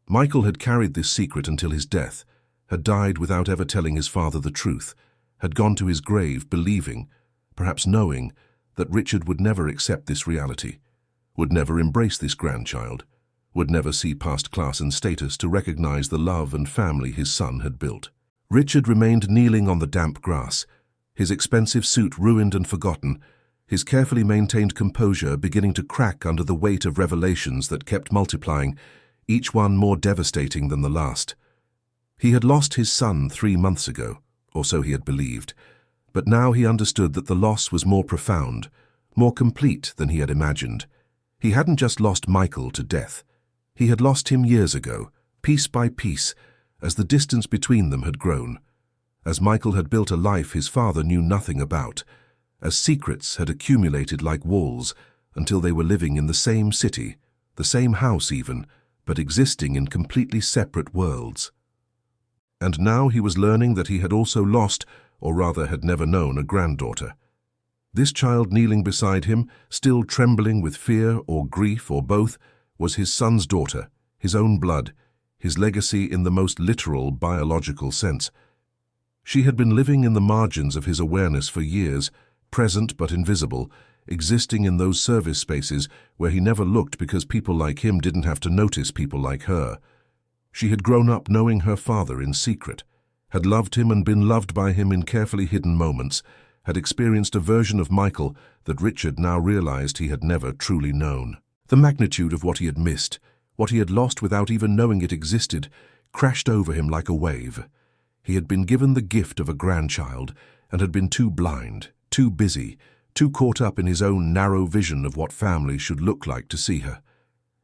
Michael had carried this secret until his death, had died without ever telling his father the truth, had gone to his grave believing, perhaps knowing, that Richard would never accept this reality, would never embrace this grandchild, would never see past class and status to recognize the love and family his son had built. Richard remained kneeling on the damp grass, his expensive suit ruined and forgotten, his carefully maintained composure beginning to crack under the weight of revelations that kept multiplying, each one more devastating than the last. He had lost his son 3 months ago, or so he had believed, but now he understood that the loss was more profound, more complete than he had imagined. He hadn't just lost Michael to death. He had lost him years ago, piece by piece, as the distance between them had grown, as Michael had built a life his father knew nothing about, as secrets had accumulated like walls until they were living in the same city, the same house even, but existing in completely separate worlds. And now he was learning that he had also lost, or rather had never known, a granddaughter. This child kneeling beside him, still trembling with fear or grief or both, was his son's daughter, his own blood, his legacy in the most literal biological sense. She had been living in the margins of his awareness for years, present but invisible, existing in those service spaces where he never looked because people like him didn't have to notice people like her. She had grown up knowing her father in secret, had loved him and been loved by him in carefully hidden moments, had experienced a version of Michael that Richard now realized he had never truly known. The magnitude of what he had missed, what he had lost without even knowing it existed, crashed over him like a wave. He had been given the gift of a grandchild and had been too blind, too busy, too caught up in his own narrow vision of what family should look like to see her.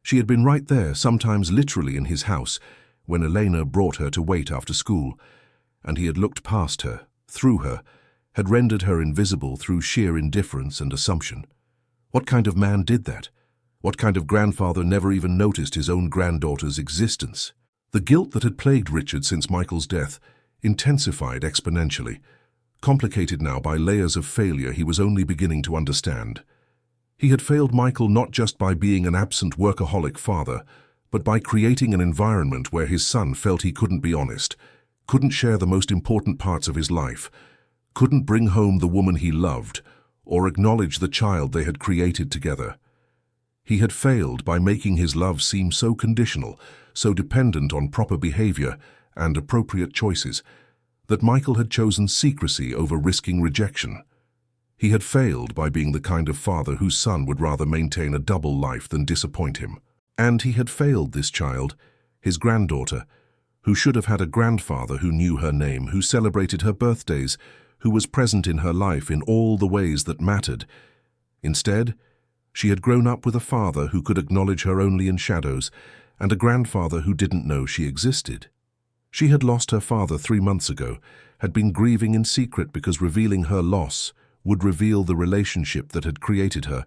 She had been right there, sometimes literally in his house, when Elena brought her to wait after school, and he had looked past her, through her, had rendered her invisible through sheer indifference and assumption. What kind of man did that? What kind of grandfather never even noticed his own granddaughter's existence? The guilt that had plagued Richard since Michael's death intensified exponentially, complicated now by layers of failure he was only beginning to understand. He had failed Michael not just by being an absent workaholic father, but by creating an environment where his son felt he couldn't be honest, couldn't share the most important parts of his life, couldn't bring home the woman he loved, or acknowledge the child they had created together. He had failed by making his love seem so conditional, so dependent on proper behavior and appropriate choices, that Michael had chosen secrecy over risking rejection. He had failed by being the kind of father whose son would rather maintain a double life than disappoint him. And he had failed this child, his granddaughter, who should have had a grandfather who knew her name, who celebrated her birthdays, who was present in her life in all the ways that mattered. Instead, she had grown up with a father who could acknowledge her only in shadows, and a grandfather who didn't know she existed. She had lost her father 3 months ago, had been grieving in secret because revealing her loss would reveal the relationship that had created her,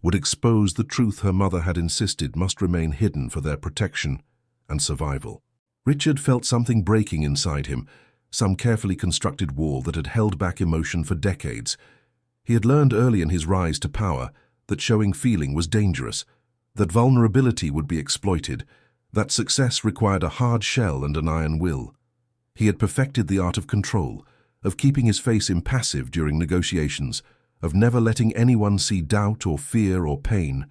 would expose the truth her mother had insisted must remain hidden for their protection and survival. Richard felt something breaking inside him, some carefully constructed wall that had held back emotion for decades. He had learned early in his rise to power that showing feeling was dangerous, that vulnerability would be exploited, that success required a hard shell and an iron will. He had perfected the art of control, of keeping his face impassive during negotiations, of never letting anyone see doubt or fear or pain.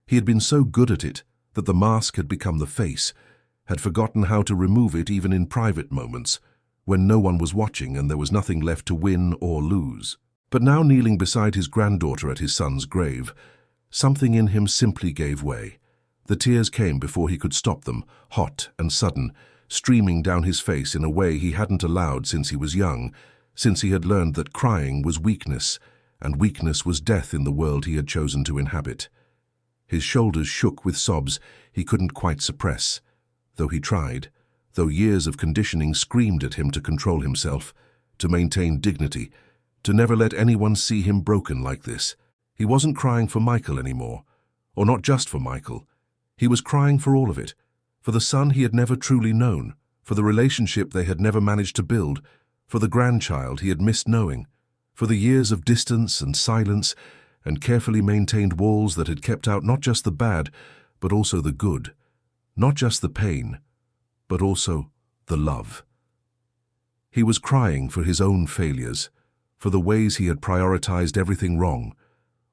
He had been so good at it that the mask had become the face, had forgotten how to remove it even in private moments, when no one was watching and there was nothing left to win or lose. But now, kneeling beside his granddaughter at his son's grave, something in him simply gave way. The tears came before he could stop them, hot and sudden, streaming down his face in a way he hadn't allowed since he was young, since he had learned that crying was weakness, and weakness was death in the world he had chosen to inhabit. His shoulders shook with sobs he couldn't quite suppress, though he tried, though years of conditioning screamed at him to control himself, to maintain dignity, to never let anyone see him broken like this. He wasn't crying for Michael anymore, or not just for Michael. He was crying for all of it, for the son he had never truly known, for the relationship they had never managed to build, for the grandchild he had missed knowing, for the years of distance and silence and carefully maintained walls that had kept out not just the bad, but also the good, not just the pain, but also the love. He was crying for his own failures, for the ways he had prioritized everything wrong,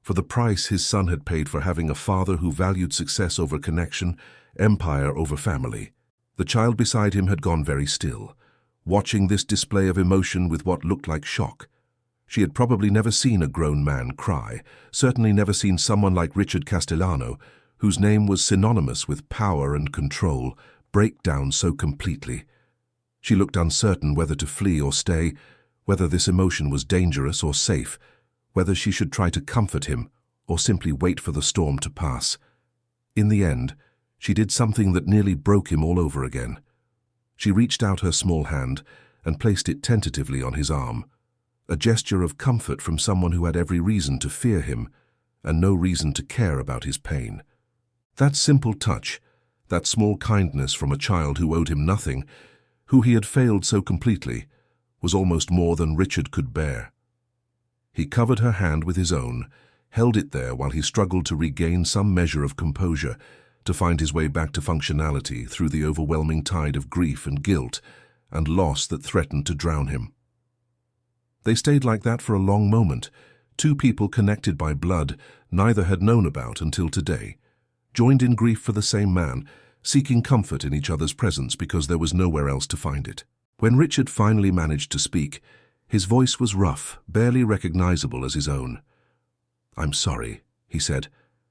for the price his son had paid for having a father who valued success over connection, empire over family. The child beside him had gone very still, watching this display of emotion with what looked like shock. She had probably never seen a grown man cry, certainly never seen someone like Richard Castellano, whose name was synonymous with power and control, break down so completely. She looked uncertain whether to flee or stay, whether this emotion was dangerous or safe, whether she should try to comfort him or simply wait for the storm to pass. In the end, she did something that nearly broke him all over again. She reached out her small hand and placed it tentatively on his arm, a gesture of comfort from someone who had every reason to fear him and no reason to care about his pain. That simple touch, that small kindness from a child who owed him nothing, who he had failed so completely, was almost more than Richard could bear. He covered her hand with his own, held it there while he struggled to regain some measure of composure, to find his way back to functionality through the overwhelming tide of grief and guilt and loss that threatened to drown him. They stayed like that for a long moment, two people connected by blood neither had known about until today, joined in grief for the same man, seeking comfort in each other's presence because there was nowhere else to find it. When Richard finally managed to speak, his voice was rough, barely recognizable as his own. "I'm sorry," he said,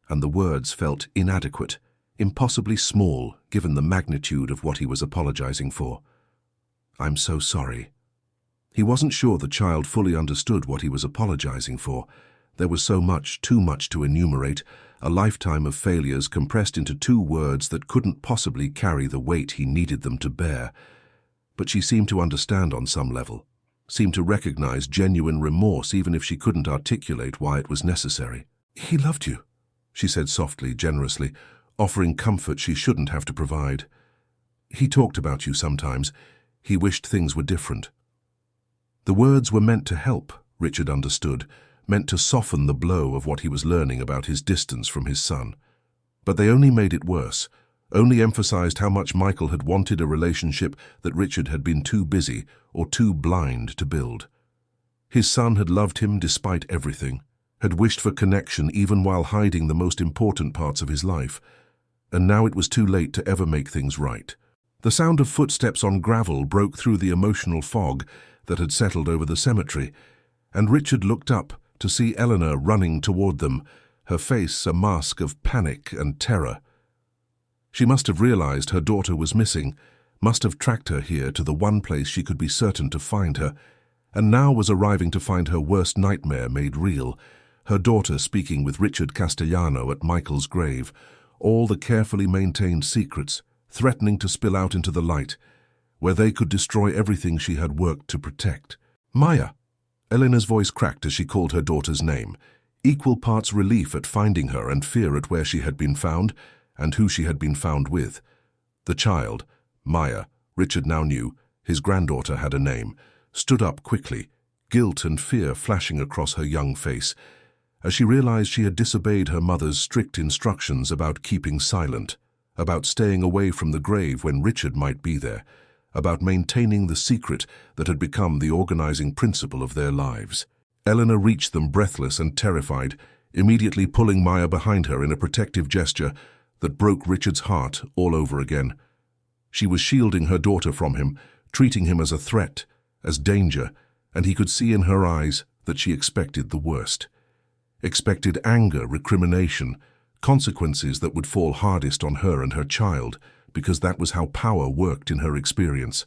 and the words felt inadequate, impossibly small given the magnitude of what he was apologizing for. "I'm so sorry." He wasn't sure the child fully understood what he was apologizing for. There was so much, too much to enumerate, a lifetime of failures compressed into two words that couldn't possibly carry the weight he needed them to bear. But she seemed to understand on some level, seemed to recognize genuine remorse even if she couldn't articulate why it was necessary. "He loved you," she said softly, generously, offering comfort she shouldn't have to provide. "He talked about you sometimes. He wished things were different." The words were meant to help, Richard understood, meant to soften the blow of what he was learning about his distance from his son. But they only made it worse, only emphasized how much Michael had wanted a relationship that Richard had been too busy or too blind to build. His son had loved him despite everything, had wished for connection even while hiding the most important parts of his life, and now it was too late to ever make things right. The sound of footsteps on gravel broke through the emotional fog that had settled over the cemetery, and Richard looked up to see Eleanor running toward them, her face a mask of panic and terror. She must have realized her daughter was missing, must have tracked her here to the one place she could be certain to find her, and now was arriving to find her worst nightmare made real, her daughter speaking with Richard Castellano at Michael's grave, all the carefully maintained secrets threatening to spill out into the light, where they could destroy everything she had worked to protect. "Maya!" Eleanor's voice cracked as she called her daughter's name, equal parts relief at finding her and fear at where she had been found and who she had been found with. The child, Maya, Richard now knew, his granddaughter had a name, stood up quickly, guilt and fear flashing across her young face, as she realized she had disobeyed her mother's strict instructions about keeping silent, about staying away from the grave when Richard might be there, about maintaining the secret that had become the organizing principle of their lives. Eleanor reached them breathless and terrified, immediately pulling Maya behind her in a protective gesture that broke Richard's heart all over again. She was shielding her daughter from him, treating him as a threat, as danger, and he could see in her eyes that she expected the worst. Expected anger, recrimination, consequences that would fall hardest on her and her child, because that was how power worked in her experience.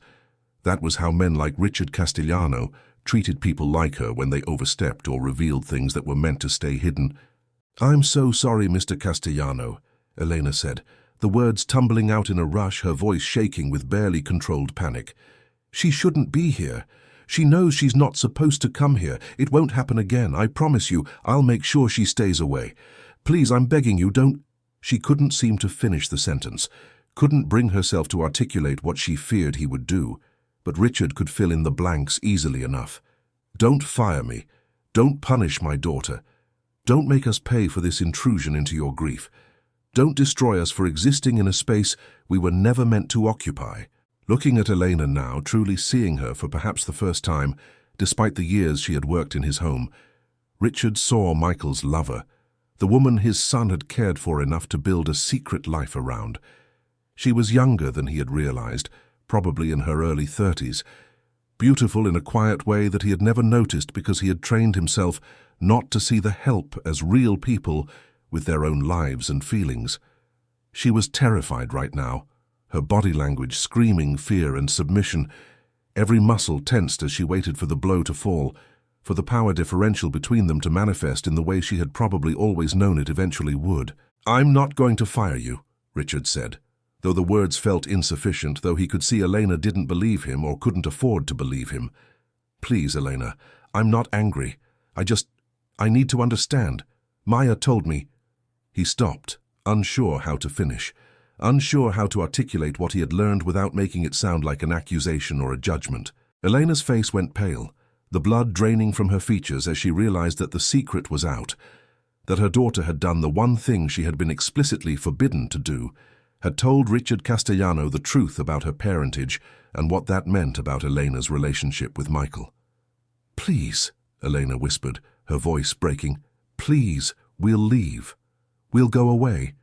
That was how men like Richard Castellano treated people like her when they overstepped or revealed things that were meant to stay hidden. "I'm so sorry, Mr. Castellano," Elena said, the words tumbling out in a rush, her voice shaking with barely controlled panic. "She shouldn't be here. She knows she's not supposed to come here. It won't happen again. I promise you, I'll make sure she stays away. Please, I'm begging you, don't—" She couldn't seem to finish the sentence, couldn't bring herself to articulate what she feared he would do, but Richard could fill in the blanks easily enough. "Don't fire me. Don't punish my daughter. Don't make us pay for this intrusion into your grief. Don't destroy us for existing in a space we were never meant to occupy." Looking at Elena now, truly seeing her for perhaps the first time, despite the years she had worked in his home, Richard saw Michael's lover, the woman his son had cared for enough to build a secret life around. She was younger than he had realized, probably in her early 30s, beautiful in a quiet way that he had never noticed because he had trained himself not to see the help as real people with their own lives and feelings. She was terrified right now, her body language screaming fear and submission, every muscle tensed as she waited for the blow to fall, for the power differential between them to manifest in the way she had probably always known it eventually would. "I'm not going to fire you," Richard said, though the words felt insufficient, though he could see Elena didn't believe him or couldn't afford to believe him. "Please, Elena, I'm not angry. I need to understand. Maya told me—" He stopped, unsure how to finish, unsure how to articulate what he had learned without making it sound like an accusation or a judgment. Elena's face went pale, the blood draining from her features as she realized that the secret was out, that her daughter had done the one thing she had been explicitly forbidden to do, had told Richard Castellano the truth about her parentage and what that meant about Elena's relationship with Michael. "Please," Elena whispered, her voice breaking, "please, we'll leave. We'll go away.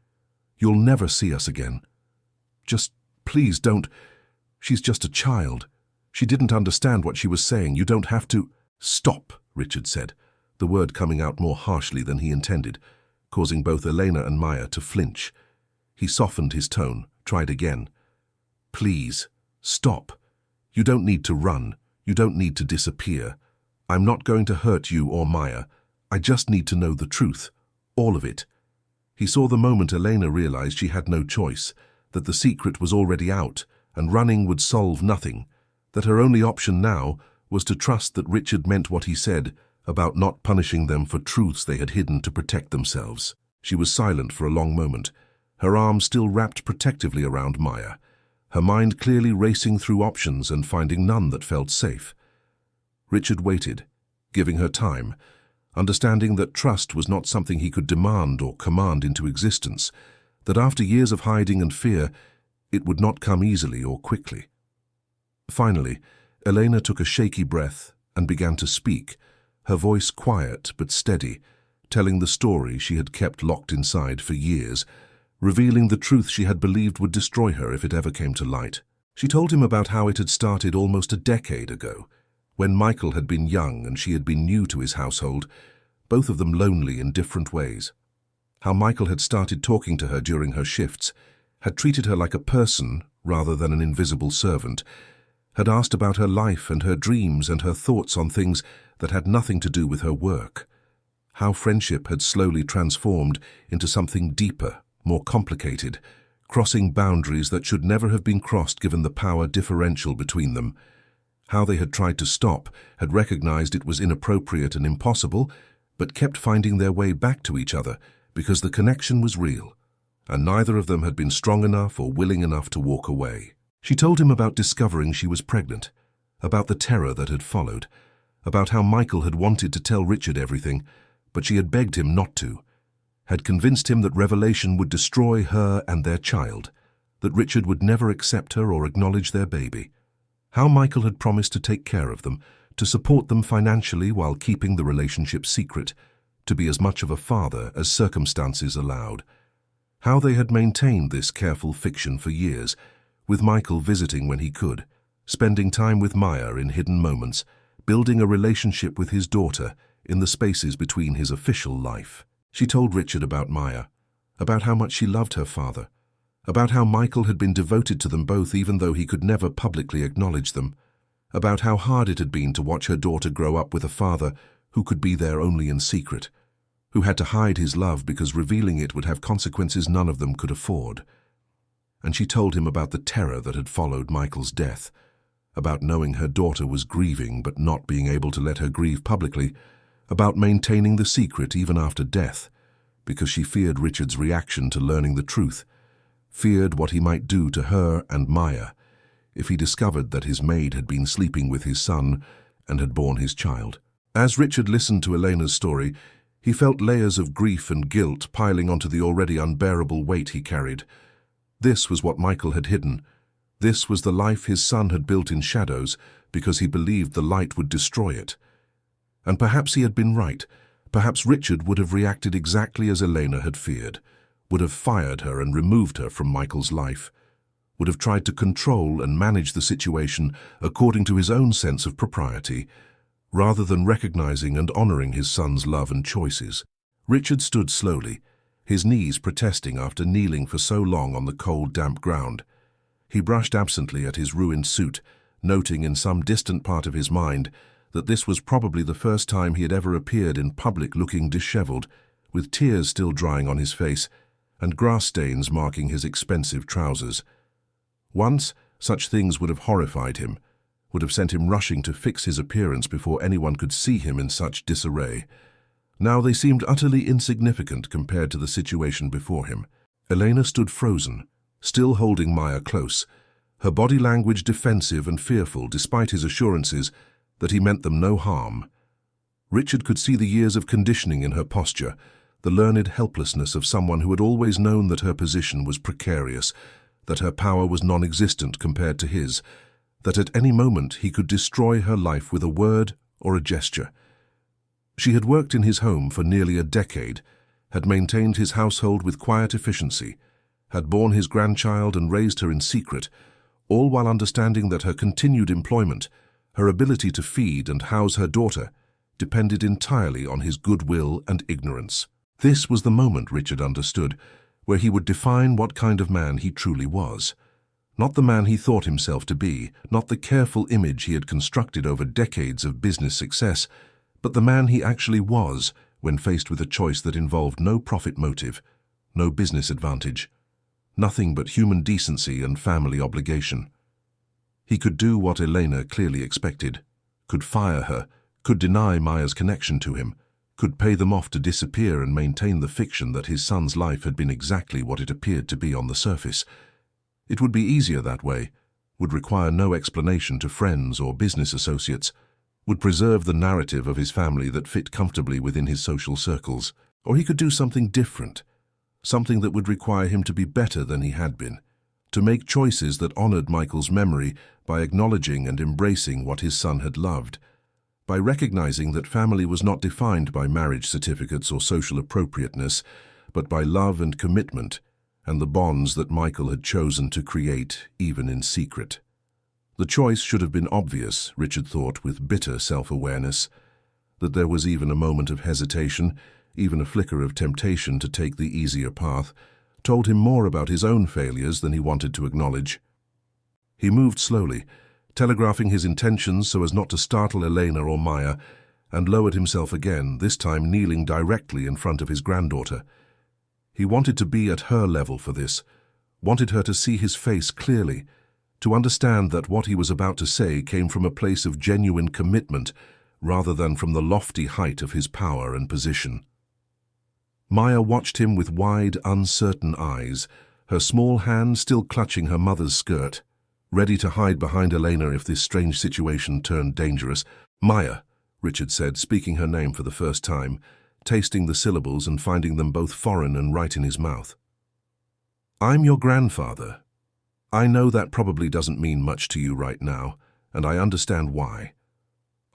You'll never see us again. Just, please don't. She's just a child. She didn't understand what she was saying. You don't have to—" "Stop," Richard said, the word coming out more harshly than he intended, causing both Elena and Maya to flinch. He softened his tone, tried again. "Please, stop. You don't need to run. You don't need to disappear. I'm not going to hurt you or Maya. I just need to know the truth. All of it." He saw the moment Elena realized she had no choice, that the secret was already out, and running would solve nothing, that her only option now was to trust that Richard meant what he said about not punishing them for truths they had hidden to protect themselves. She was silent for a long moment, her arms still wrapped protectively around Maya, her mind clearly racing through options and finding none that felt safe. Richard waited, giving her time, understanding that trust was not something he could demand or command into existence, that after years of hiding and fear, it would not come easily or quickly. Finally, Elena took a shaky breath and began to speak, her voice quiet but steady, telling the story she had kept locked inside for years, revealing the truth she had believed would destroy her if it ever came to light. She told him about how it had started almost a decade ago, when Michael had been young and she had been new to his household, both of them lonely in different ways. How Michael had started talking to her during her shifts, had treated her like a person rather than an invisible servant, had asked about her life and her dreams and her thoughts on things that had nothing to do with her work. How friendship had slowly transformed into something deeper, more complicated, crossing boundaries that should never have been crossed given the power differential between them. How they had tried to stop, had recognized it was inappropriate and impossible, but kept finding their way back to each other because the connection was real, and neither of them had been strong enough or willing enough to walk away. She told him about discovering she was pregnant, about the terror that had followed, about how Michael had wanted to tell Richard everything, but she had begged him not to, had convinced him that revelation would destroy her and their child, that Richard would never accept her or acknowledge their baby. How Michael had promised to take care of them, to support them financially while keeping the relationship secret, to be as much of a father as circumstances allowed. How they had maintained this careful fiction for years, with Michael visiting when he could, spending time with Maya in hidden moments, building a relationship with his daughter in the spaces between his official life. She told Richard about Maya, about how much she loved her father, about how Michael had been devoted to them both even though he could never publicly acknowledge them, about how hard it had been to watch her daughter grow up with a father who could be there only in secret, who had to hide his love because revealing it would have consequences none of them could afford. And she told him about the terror that had followed Michael's death, about knowing her daughter was grieving but not being able to let her grieve publicly, about maintaining the secret even after death, because she feared Richard's reaction to learning the truth, feared what he might do to her and Maya if he discovered that his maid had been sleeping with his son and had borne his child. As Richard listened to Elena's story, he felt layers of grief and guilt piling onto the already unbearable weight he carried. This was what Michael had hidden. This was the life his son had built in shadows because he believed the light would destroy it. And perhaps he had been right. Perhaps Richard would have reacted exactly as Elena had feared, would have fired her and removed her from Michael's life, would have tried to control and manage the situation according to his own sense of propriety, rather than recognizing and honoring his son's love and choices. Richard stood slowly, his knees protesting after kneeling for so long on the cold, damp ground. He brushed absently at his ruined suit, noting in some distant part of his mind that this was probably the first time he had ever appeared in public looking disheveled, with tears still drying on his face and grass stains marking his expensive trousers. Once, such things would have horrified him, would have sent him rushing to fix his appearance before anyone could see him in such disarray. Now they seemed utterly insignificant compared to the situation before him. Elena stood frozen, still holding Maya close, her body language defensive and fearful despite his assurances that he meant them no harm. Richard could see the years of conditioning in her posture, the learned helplessness of someone who had always known that her position was precarious, that her power was non-existent compared to his, that at any moment he could destroy her life with a word or a gesture. She had worked in his home for nearly a decade, had maintained his household with quiet efficiency, had borne his grandchild and raised her in secret, all while understanding that her continued employment, her ability to feed and house her daughter, depended entirely on his goodwill and ignorance. This was the moment, Richard understood, where he would define what kind of man he truly was. Not the man he thought himself to be, not the careful image he had constructed over decades of business success, but the man he actually was when faced with a choice that involved no profit motive, no business advantage, nothing but human decency and family obligation. He could do what Elena clearly expected, could fire her, could deny Maya's connection to him, could pay them off to disappear and maintain the fiction that his son's life had been exactly what it appeared to be on the surface. It would be easier that way, would require no explanation to friends or business associates, would preserve the narrative of his family that fit comfortably within his social circles. Or he could do something different, something that would require him to be better than he had been, to make choices that honored Michael's memory by acknowledging and embracing what his son had loved, by recognizing that family was not defined by marriage certificates or social appropriateness, but by love and commitment, and the bonds that Michael had chosen to create, even in secret. The choice should have been obvious, Richard thought with bitter self-awareness. That there was even a moment of hesitation, even a flicker of temptation to take the easier path, told him more about his own failures than he wanted to acknowledge. He moved slowly, telegraphing his intentions so as not to startle Elena or Maya, and lowered himself again, this time kneeling directly in front of his granddaughter. He wanted to be at her level for this, wanted her to see his face clearly, to understand that what he was about to say came from a place of genuine commitment rather than from the lofty height of his power and position. Maya watched him with wide, uncertain eyes, her small hand still clutching her mother's skirt, ready to hide behind Elena if this strange situation turned dangerous. "Maya," Richard said, speaking her name for the first time, tasting the syllables and finding them both foreign and right in his mouth. "I'm your grandfather. I know that probably doesn't mean much to you right now, and I understand why.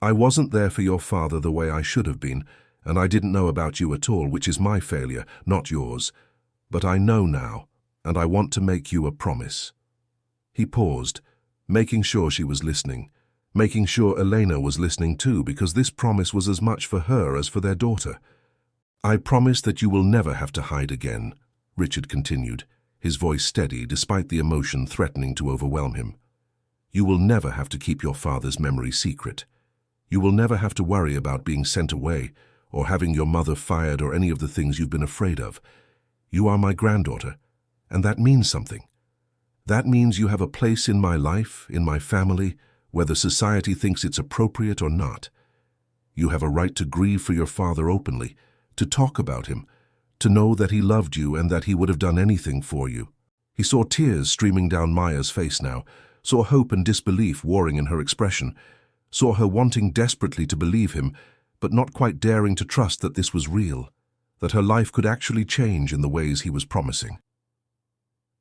I wasn't there for your father the way I should have been, and I didn't know about you at all, which is my failure, not yours. But I know now, and I want to make you a promise." He paused, making sure she was listening, making sure Elena was listening too, because this promise was as much for her as for their daughter. "I promise that you will never have to hide again," Richard continued, his voice steady despite the emotion threatening to overwhelm him. You will never have to keep your father's memory secret. You will never have to worry about being sent away or having your mother fired or any of the things you've been afraid of. You are my granddaughter, and that means something. That means you have a place in my life, in my family, whether society thinks it's appropriate or not. You have a right to grieve for your father openly, to talk about him, to know that he loved you and that he would have done anything for you. He saw tears streaming down Maya's face now, saw hope and disbelief warring in her expression, saw her wanting desperately to believe him, but not quite daring to trust that this was real, that her life could actually change in the ways he was promising.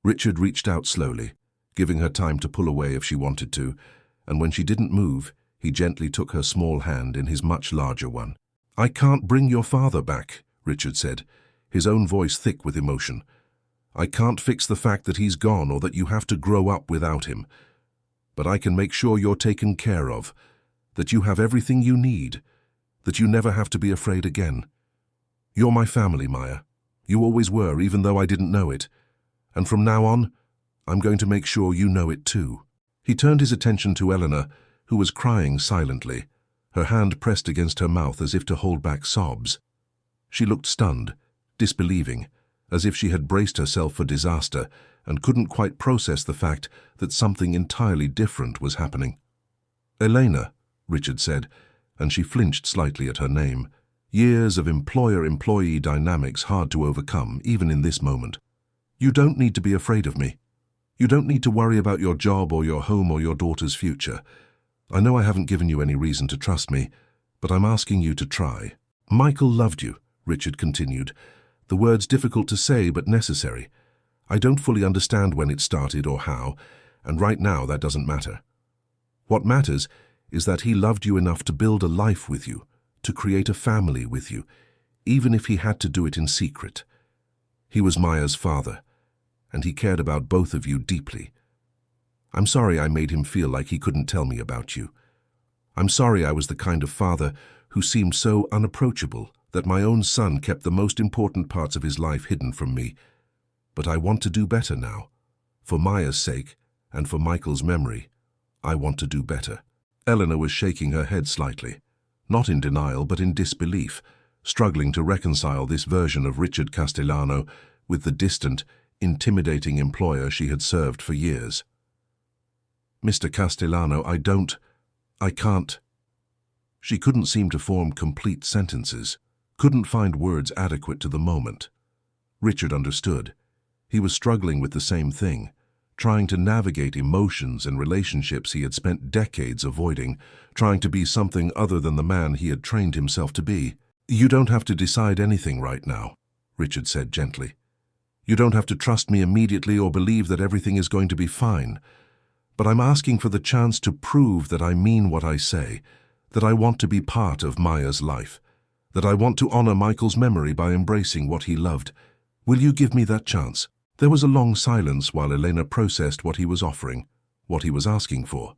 Richard reached out slowly, giving her time to pull away if she wanted to, and when she didn't move, he gently took her small hand in his much larger one. "I can't bring your father back," Richard said, his own voice thick with emotion. "I can't fix the fact that he's gone or that you have to grow up without him. But I can make sure you're taken care of, that you have everything you need, that you never have to be afraid again. You're my family, Maya. You always were, even though I didn't know it. And from now on, I'm going to make sure you know it too." He turned his attention to Eleanor, who was crying silently, her hand pressed against her mouth as if to hold back sobs. She looked stunned, disbelieving, as if she had braced herself for disaster and couldn't quite process the fact that something entirely different was happening. "Elena," Richard said, and she flinched slightly at her name. Years of employer-employee dynamics hard to overcome, even in this moment. "You don't need to be afraid of me. You don't need to worry about your job or your home or your daughter's future. I know I haven't given you any reason to trust me, but I'm asking you to try." "Michael loved you," Richard continued, the words difficult to say but necessary. "I don't fully understand when it started or how, and right now that doesn't matter. What matters is that he loved you enough to build a life with you, to create a family with you, even if he had to do it in secret. He was Maya's father, and he cared about both of you deeply. I'm sorry I made him feel like he couldn't tell me about you. I'm sorry I was the kind of father who seemed so unapproachable that my own son kept the most important parts of his life hidden from me. But I want to do better now. For Maya's sake, and for Michael's memory, I want to do better." Eleanor was shaking her head slightly, not in denial but in disbelief, struggling to reconcile this version of Richard Castellano with the distant, intimidating employer she had served for years. "Mr. Castellano, I can't." She couldn't seem to form complete sentences, couldn't find words adequate to the moment. Richard understood. He was struggling with the same thing, trying to navigate emotions and relationships he had spent decades avoiding, trying to be something other than the man he had trained himself to be. "You don't have to decide anything right now," Richard said gently. "You don't have to trust me immediately or believe that everything is going to be fine. But I'm asking for the chance to prove that I mean what I say, that I want to be part of Maya's life, that I want to honor Michael's memory by embracing what he loved. Will you give me that chance?" There was a long silence while Elena processed what he was offering, what he was asking for.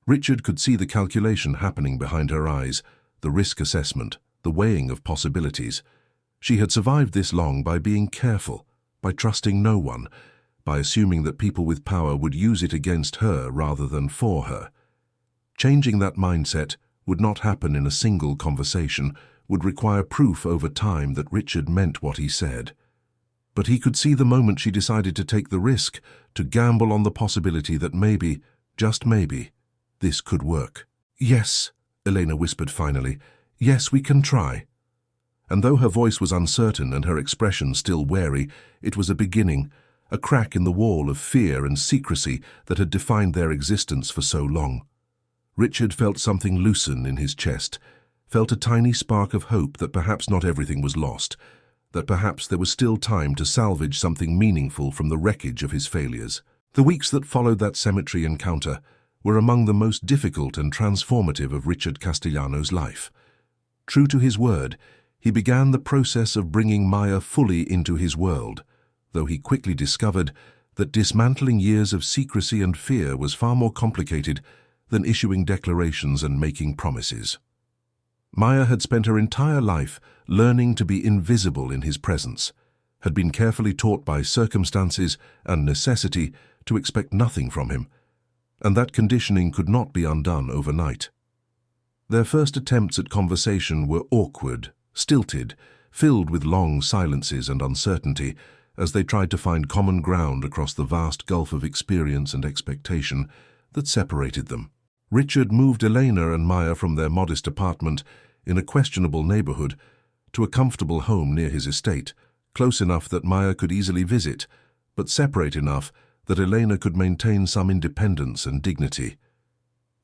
Richard could see the calculation happening behind her eyes, the risk assessment, the weighing of possibilities. She had survived this long by being careful, by trusting no one, by assuming that people with power would use it against her rather than for her. Changing that mindset would not happen in a single conversation, would require proof over time that Richard meant what he said. But he could see the moment she decided to take the risk, to gamble on the possibility that maybe, just maybe, this could work. "Yes," Elena whispered finally. "Yes, we can try." And though her voice was uncertain and her expression still wary, it was a beginning, a crack in the wall of fear and secrecy that had defined their existence for so long. Richard felt something loosen in his chest, felt a tiny spark of hope that perhaps not everything was lost, that perhaps there was still time to salvage something meaningful from the wreckage of his failures. The weeks that followed that cemetery encounter were among the most difficult and transformative of Richard Castellano's life. True to his word, he began the process of bringing Maya fully into his world, though he quickly discovered that dismantling years of secrecy and fear was far more complicated than issuing declarations and making promises. Maya had spent her entire life learning to be invisible in his presence, had been carefully taught by circumstances and necessity to expect nothing from him, and that conditioning could not be undone overnight. Their first attempts at conversation were awkward, stilted, filled with long silences and uncertainty as they tried to find common ground across the vast gulf of experience and expectation that separated them. Richard moved Elena and Maya from their modest apartment in a questionable neighborhood to a comfortable home near his estate, close enough that Maya could easily visit, but separate enough that Elena could maintain some independence and dignity.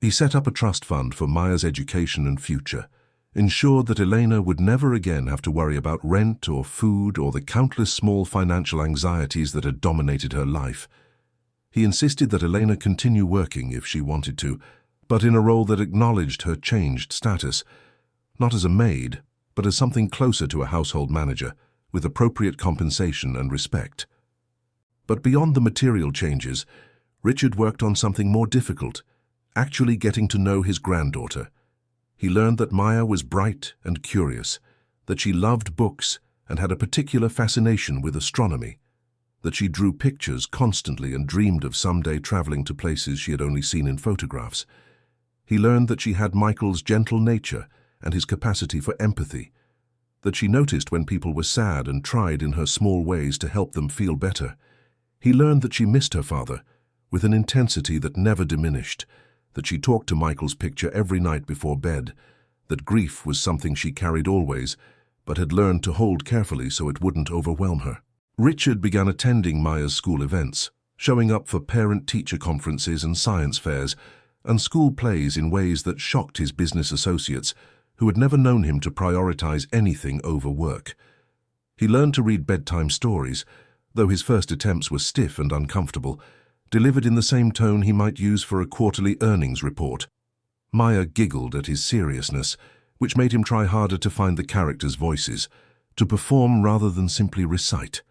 He set up a trust fund for Maya's education and future, ensured that Elena would never again have to worry about rent or food or the countless small financial anxieties that had dominated her life. He insisted that Elena continue working if she wanted to, but in a role that acknowledged her changed status, not as a maid, but as something closer to a household manager, with appropriate compensation and respect. But beyond the material changes, Richard worked on something more difficult, actually getting to know his granddaughter. He learned that Maya was bright and curious, that she loved books and had a particular fascination with astronomy, that she drew pictures constantly and dreamed of someday traveling to places she had only seen in photographs. He learned that she had Michael's gentle nature and his capacity for empathy, that she noticed when people were sad and tried in her small ways to help them feel better. He learned that she missed her father with an intensity that never diminished, that she talked to Michael's picture every night before bed, that grief was something she carried always, but had learned to hold carefully so it wouldn't overwhelm her. Richard began attending Maya's school events, showing up for parent-teacher conferences and science fairs, and school plays in ways that shocked his business associates, who had never known him to prioritize anything over work. He learned to read bedtime stories, though his first attempts were stiff and uncomfortable, delivered in the same tone he might use for a quarterly earnings report. Maya giggled at his seriousness, which made him try harder to find the characters' voices, to perform rather than simply recite.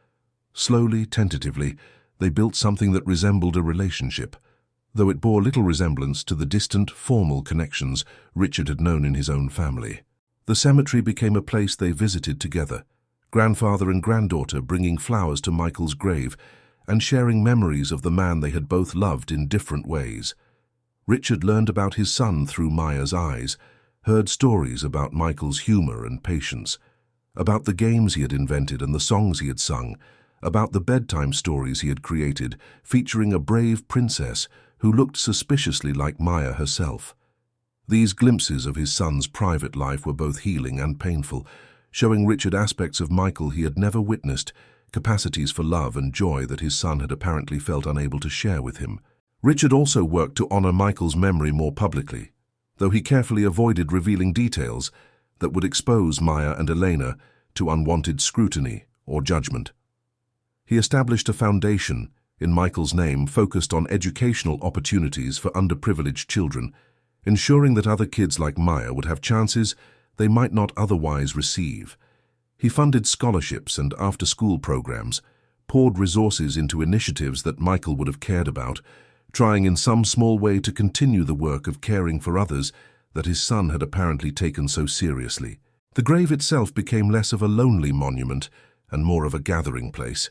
Slowly, tentatively, they built something that resembled a relationship, though it bore little resemblance to the distant, formal connections Richard had known in his own family. The cemetery became a place they visited together, grandfather and granddaughter bringing flowers to Michael's grave and sharing memories of the man they had both loved in different ways. Richard learned about his son through Maya's eyes, heard stories about Michael's humor and patience, about the games he had invented and the songs he had sung, about the bedtime stories he had created, featuring a brave princess who looked suspiciously like Maya herself. These glimpses of his son's private life were both healing and painful, showing Richard aspects of Michael he had never witnessed, capacities for love and joy that his son had apparently felt unable to share with him. Richard also worked to honor Michael's memory more publicly, though he carefully avoided revealing details that would expose Maya and Elena to unwanted scrutiny or judgment. He established a foundation in Michael's name focused on educational opportunities for underprivileged children, ensuring that other kids like Maya would have chances they might not otherwise receive. He funded scholarships and after-school programs, poured resources into initiatives that Michael would have cared about, trying in some small way to continue the work of caring for others that his son had apparently taken so seriously. The grave itself became less of a lonely monument and more of a gathering place.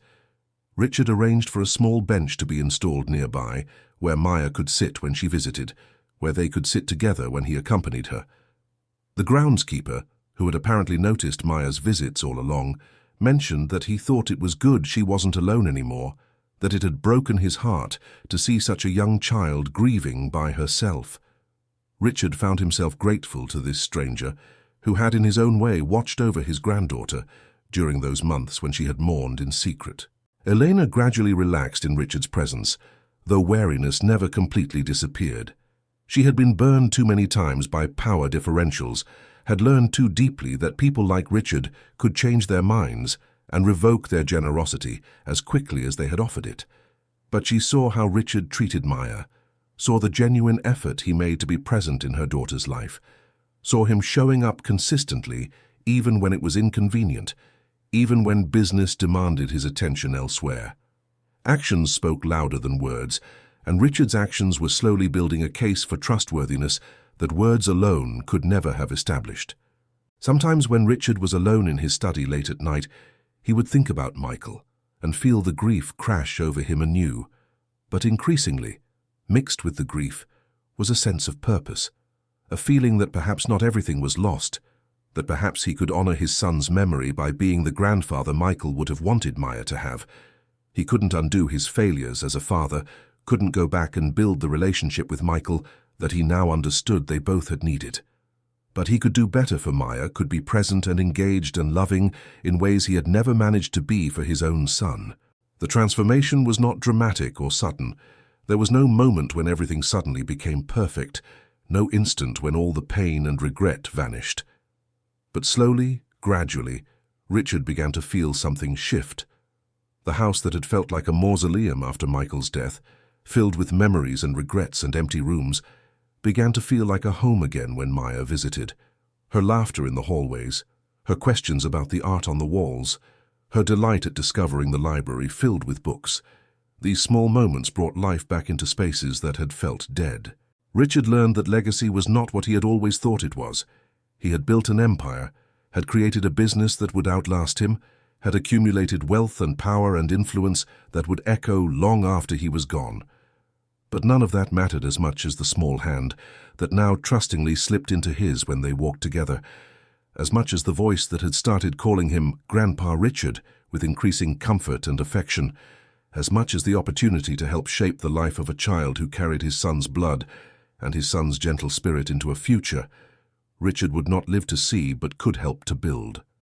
Richard arranged for a small bench to be installed nearby, where Maya could sit when she visited, where they could sit together when he accompanied her. The groundskeeper, who had apparently noticed Maya's visits all along, mentioned that he thought it was good she wasn't alone anymore, that it had broken his heart to see such a young child grieving by herself. Richard found himself grateful to this stranger, who had in his own way watched over his granddaughter during those months when she had mourned in secret. Elena gradually relaxed in Richard's presence, though wariness never completely disappeared. She had been burned too many times by power differentials, had learned too deeply that people like Richard could change their minds and revoke their generosity as quickly as they had offered it. But she saw how Richard treated Maya, saw the genuine effort he made to be present in her daughter's life, saw him showing up consistently even when it was inconvenient, even when business demanded his attention elsewhere. Actions spoke louder than words, and Richard's actions were slowly building a case for trustworthiness that words alone could never have established. Sometimes when Richard was alone in his study late at night, he would think about Michael and feel the grief crash over him anew. But increasingly, Mixed with the grief was a sense of purpose, a feeling that perhaps not everything was lost, that perhaps he could honor his son's memory by being the grandfather Michael would have wanted Maya to have. He couldn't undo his failures as a father, couldn't go back and build the relationship with Michael that he now understood they both had needed. But he could do better for Maya, could be present and engaged and loving in ways he had never managed to be for his own son. The transformation was not dramatic or sudden. There was no moment when everything suddenly became perfect, no instant when all the pain and regret vanished. But slowly, gradually, Richard began to feel something shift. The house that had felt like a mausoleum after Michael's death, filled with memories and regrets and empty rooms, began to feel like a home again when Maya visited. Her laughter in the hallways, her questions about the art on the walls, her delight at discovering the library filled with books. These small moments brought life back into spaces that had felt dead. Richard learned that legacy was not what he had always thought it was. He had built an empire, had created a business that would outlast him, had accumulated wealth and power and influence that would echo long after he was gone. But none of that mattered as much as the small hand that now trustingly slipped into his when they walked together, as much as the voice that had started calling him Grandpa Richard with increasing comfort and affection, as much as the opportunity to help shape the life of a child who carried his son's blood and his son's gentle spirit into a future Richard would not live to see but could help to build.